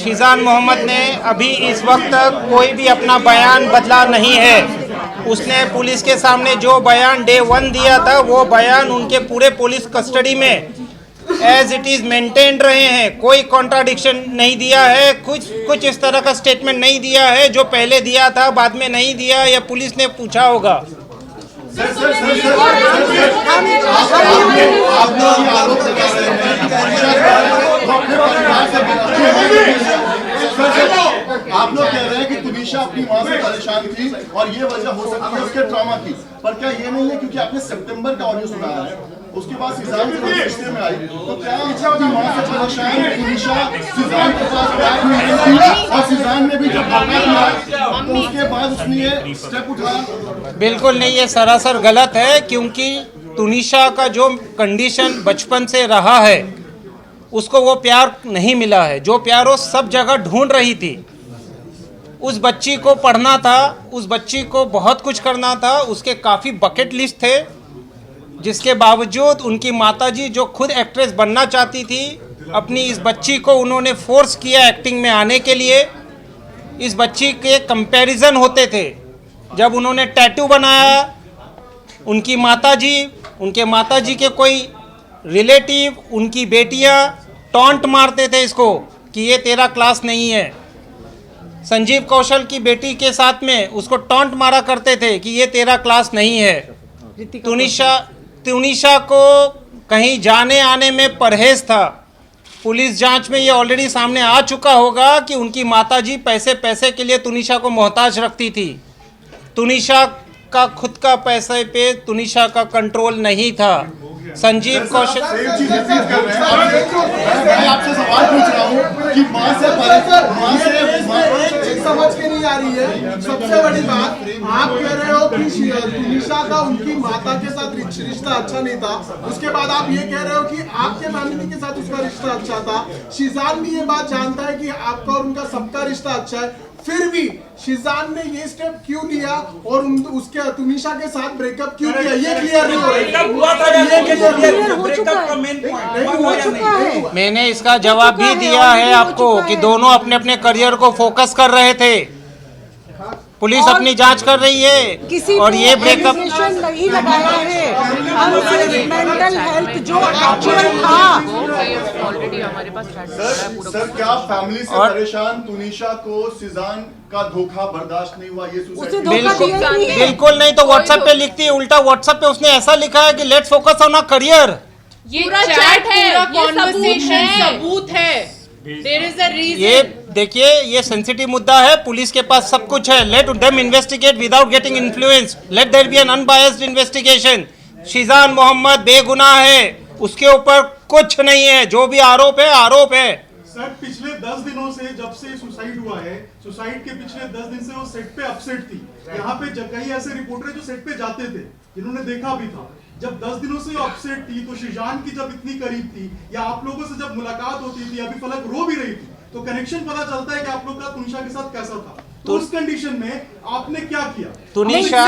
शीजान मोहम्मद ने अभी इस वक्त तक कोई भी अपना बयान बदला नहीं है। उसने पुलिस के सामने जो बयान डे 1 दिया था वो बयान उनके पूरे पुलिस कस्टडी में एज इट इज मेंटेन रहे हैं। कोई कॉन्ट्राडिक्शन नहीं दिया है, कुछ इस तरह का स्टेटमेंट नहीं दिया है जो पहले दिया था बाद में नहीं दिया या पुलिस ने पूछा होगा। आप लोग कह रहे हैं कि तुनिशा अपनी मां से परेशान थी और ये वजह हो सकती है उसके ट्रॉमा की, पर क्या ये नहीं है क्योंकि आपने सितंबर का ऑडियो सुनाया है, उसके बाद सीजान के रिश्ते में आई, तो क्या अपनी मां से परेशान तुनिशा सीजान के पास बैठ नहीं थी और सीजान ने भी जब धरना दिया तो उसके बाद उसने ये स्टेप उठाया? बिल्कुल नहीं, ये सरासर गलत है क्योंकि तुनिशा का जो कंडीशन बचपन से रहा है उसको वो प्यार नहीं मिला है। जो प्यार वो सब जगह ढूंढ रही थी। उस बच्ची को पढ़ना था, उस बच्ची को बहुत कुछ करना था, उसके काफ़ी बकेट लिस्ट थे, जिसके बावजूद उनकी माताजी जो खुद एक्ट्रेस बनना चाहती थी, अपनी इस बच्ची को उन्होंने फोर्स किया एक्टिंग में आने के लिए। इस बच्ची के कंपैरिजन होते थे। जब उन्होंने टैटू बनाया, उनकी माताजी के कोई रिलेटिव, उनकी बेटियां टॉन्ट मारते थे इसको कि ये तेरा क्लास नहीं है। संजीव कौशल की बेटी के साथ में उसको टॉन्ट मारा करते थे कि ये तेरा क्लास नहीं है। तुनिशा को कहीं जाने आने में परहेज था। पुलिस जांच में ये ऑलरेडी सामने आ चुका होगा कि उनकी माताजी पैसे के लिए तुनिशा को मोहताज रखती थी। तुनिशा का खुद का पैसे पे तुनिशा का कंट्रोल नहीं था। संजीव कौशल आपसे सवाल पूछ रहा हूँ कि मां से समझ के नहीं आ रही है। सबसे बड़ी बात, आप कह रहे हो कि तुनिशा का उनकी माता के साथ रिश्ता अच्छा नहीं था, उसके बाद आप ये कह रहे हो कि आपके फैमिली के साथ उसका रिश्ता अच्छा था। शीजान भी ये बात जानता है कि आपका और उनका सबका रिश्ता अच्छा है, फिर भी शीजान ने ये स्टेप क्यों लिया और उसके तुनिशा के साथ ब्रेकअप क्यों किया, ये क्लियर नहीं हो रहा है। मैंने इसका जवाब भी दिया है आपको कि दोनों अपने अपने करियर को फोकस कर रहे थे। पुलिस अपनी जांच कर रही है और ये ब्रेकअप नहीं लगाया है। हम सिर्फ मेंटल हेल्थ जो एक्चुअल था। ऑलरेडी हमारे पास सर क्या फैमिली से परेशान तुनिशा को सीजान का धोखा बर्दाश्त नहीं हुआ? ये बिल्कुल नहीं। तो व्हाट्सएप पे लिखती है, उल्टा व्हाट्सएप पे उसने ऐसा लिखा है कि let's focus on our career. ये चैट है, ये सबूत है। There is a reason. ये देखिए, ये सेंसिटिव मुद्दा है, पुलिस के पास सब कुछ है। Let them investigate without getting influence. Let there be an unbiased investigation. Sheezan Mohammed बेगुनाह है, उसके ऊपर कुछ नहीं है। जो भी आरोप है। सर पिछले 10 दिनों से जब से सुसाइड हुआ है, सुसाइड के पिछले 10 दिन से वो सेट पे अपसेट थी। यहाँ पे कई ऐसे रिपोर्टर जो सेट पे जाते थे जिन्होंने देखा भी था। जब 10 दिनों से अपसेट थी तो शीजान की जब इतनी करीब थी या आप लोगों से जब मुलाकात होती थी, अभी फलक रो भी रही थी, तो कनेक्शन पता चलता है कि आप लोग का तुनिशा के साथ कैसा था। तो उस कंडीशन में आपने क्या किया? तुनिशा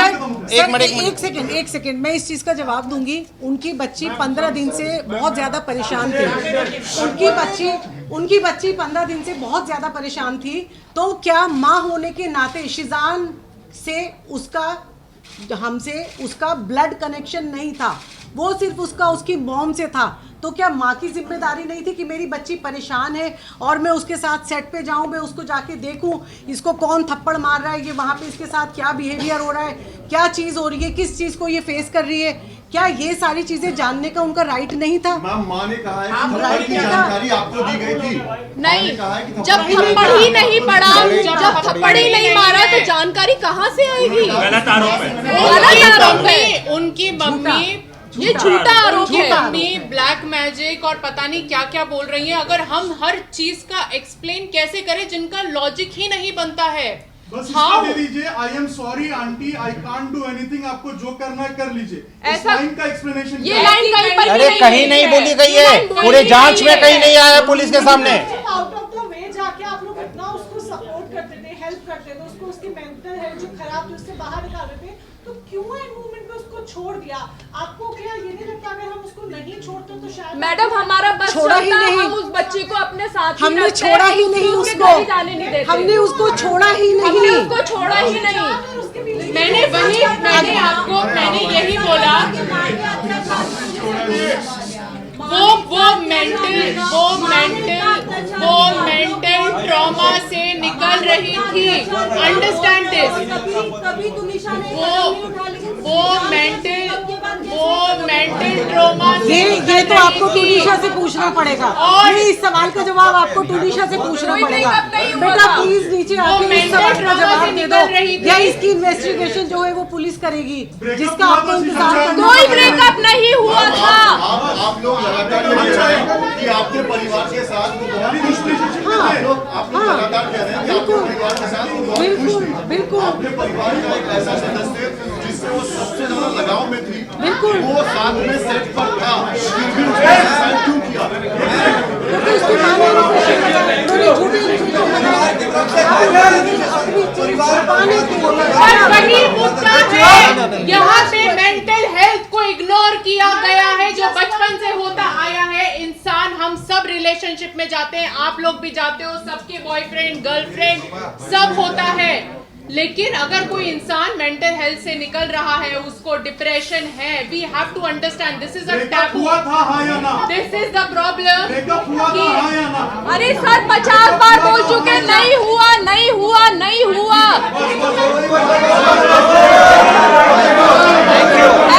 एक सेकंड मैं इस चीज का जवाब दूंगी। उनकी बच्ची 15 दिन से बहुत ज्यादा परेशान थी। उनकी बच्ची 15 दिन से बहुत ज्यादा परेशान थी। तो क्या माँ होने के नाते शीजान से हमसे उसका ब्लड कनेक्शन नहीं था, वो सिर्फ उसकी मॉम से था। तो क्या माँ की जिम्मेदारी नहीं थी कि मेरी बच्ची परेशान है और मैं उसके साथ सेट पे जाऊं, मैं उसको जाके देखूं, इसको कौन थप्पड़ मार रहा है, ये वहाँ पे इसके साथ क्या बिहेवियर हो रहा है, क्या चीज़ हो रही है, किस चीज़ को ये फेस कर रही है, क्या ये सारी चीजें जानने का उनका राइट नहीं था? मैम माँ ने कहा है कि राइट की जानकारी आपको दी गई थी। नहीं, जब थप्पड़ ही नहीं पड़ा, जब थप्पड़ ही नहीं मारा तो जानकारी कहाँ से आएगी? गलत आरोप है। उनकी मम्मी, ये झूठा आरोप है। मम्मी ब्लैक मैजिक और पता नहीं क्या क्या बोल रही है। अगर हम हर चीज का एक्सप्लेन कैसे करें जिनका लॉजिक ही नहीं बनता है। बस इसका दे दीजिए, I am sorry aunty, I can't do anything, आपको जो करना है कर लीजिए। ऐसा लाइन का एक्सप्लेनेशन ये लाइन कहीं पर अरे कहीं नहीं बोली गई है, पूरे जांच में कहीं नहीं आया पुलिस के सामने। आउट ऑफ द वे जाके आप लोग इतना उसको सपोर्ट करते थे, हेल्प करते थे, उसको उसकी मेंटल हेल्थ जो खराब थी उससे बाहर निकालते थे, तो क्यों एंड मूवमेंट में उसको छोड़ दिया? आपको क्या ये नहीं लगता अगर हम उसको नहीं छोड़ते तो शायद मैडम हमारा बस छोड़ा ही नहीं, हम उस बच्ची को अपने साथ हमने छोड़ा ही नहीं उसको, हमने उसको छोड़ा ही नहीं, उसको छोड़ा ही नहीं। मैंने यही बोला, वो मेंटल ट्रॉमा से निकल रही थी। Understand this. वो मेंटल ट्रॉमा ये तो आपको टूनिशा से पूछना पड़ेगा, और इस सवाल का जवाब आपको टूनिशा से पूछना पड़ेगा। बेटा प्लीज नीचे आके इस सवाल का जवाब दे दो, या इसकी इन्वेस्टिगेशन जो है वो पुलिस करेगी, जिसका आपको इंतजार करना। कोई ब्रेकअप नहीं हुआ था। आप लोग लगातार ये कह रहे हैं कि आपके परिवार के साथ वो बहुत खुश थे। आप लोग लगातार कह रहे हैं कि आपके परिवार के साथ वो बहुत खुश थी। बिल्कुल आपके परिवार का एक ऐसा सदस्य जिससे वो सबसे ज्यादा लगाव में थी, बिल्कुल वो साथ में सेट पर था, फिर भी उसने सुसाइड क्यों किया? क्योंकि उसकी मां ने वही मुद्दा है। यहाँ पे मेंटल हेल्थ को इग्नोर किया गया है, जो बचपन से होता आया है। इंसान, हम सब रिलेशनशिप में जाते हैं, आप लोग भी जाते हो, सबके बॉयफ्रेंड गर्लफ्रेंड सब होता है। लेकिन अगर कोई इंसान मेंटल हेल्थ से निकल रहा है, उसको डिप्रेशन है, we have to understand this is a taboo. This is the problem. अरे सर 50 बार बोल चुके, नहीं हुआ नहीं हुआ नहीं हुआ।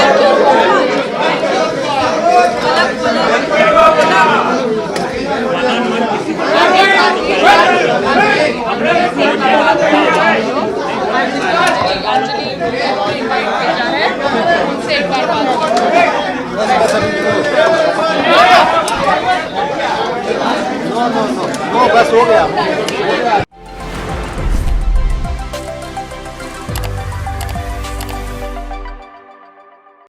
थैंक यू उनसे एक बार बात बस हो गया।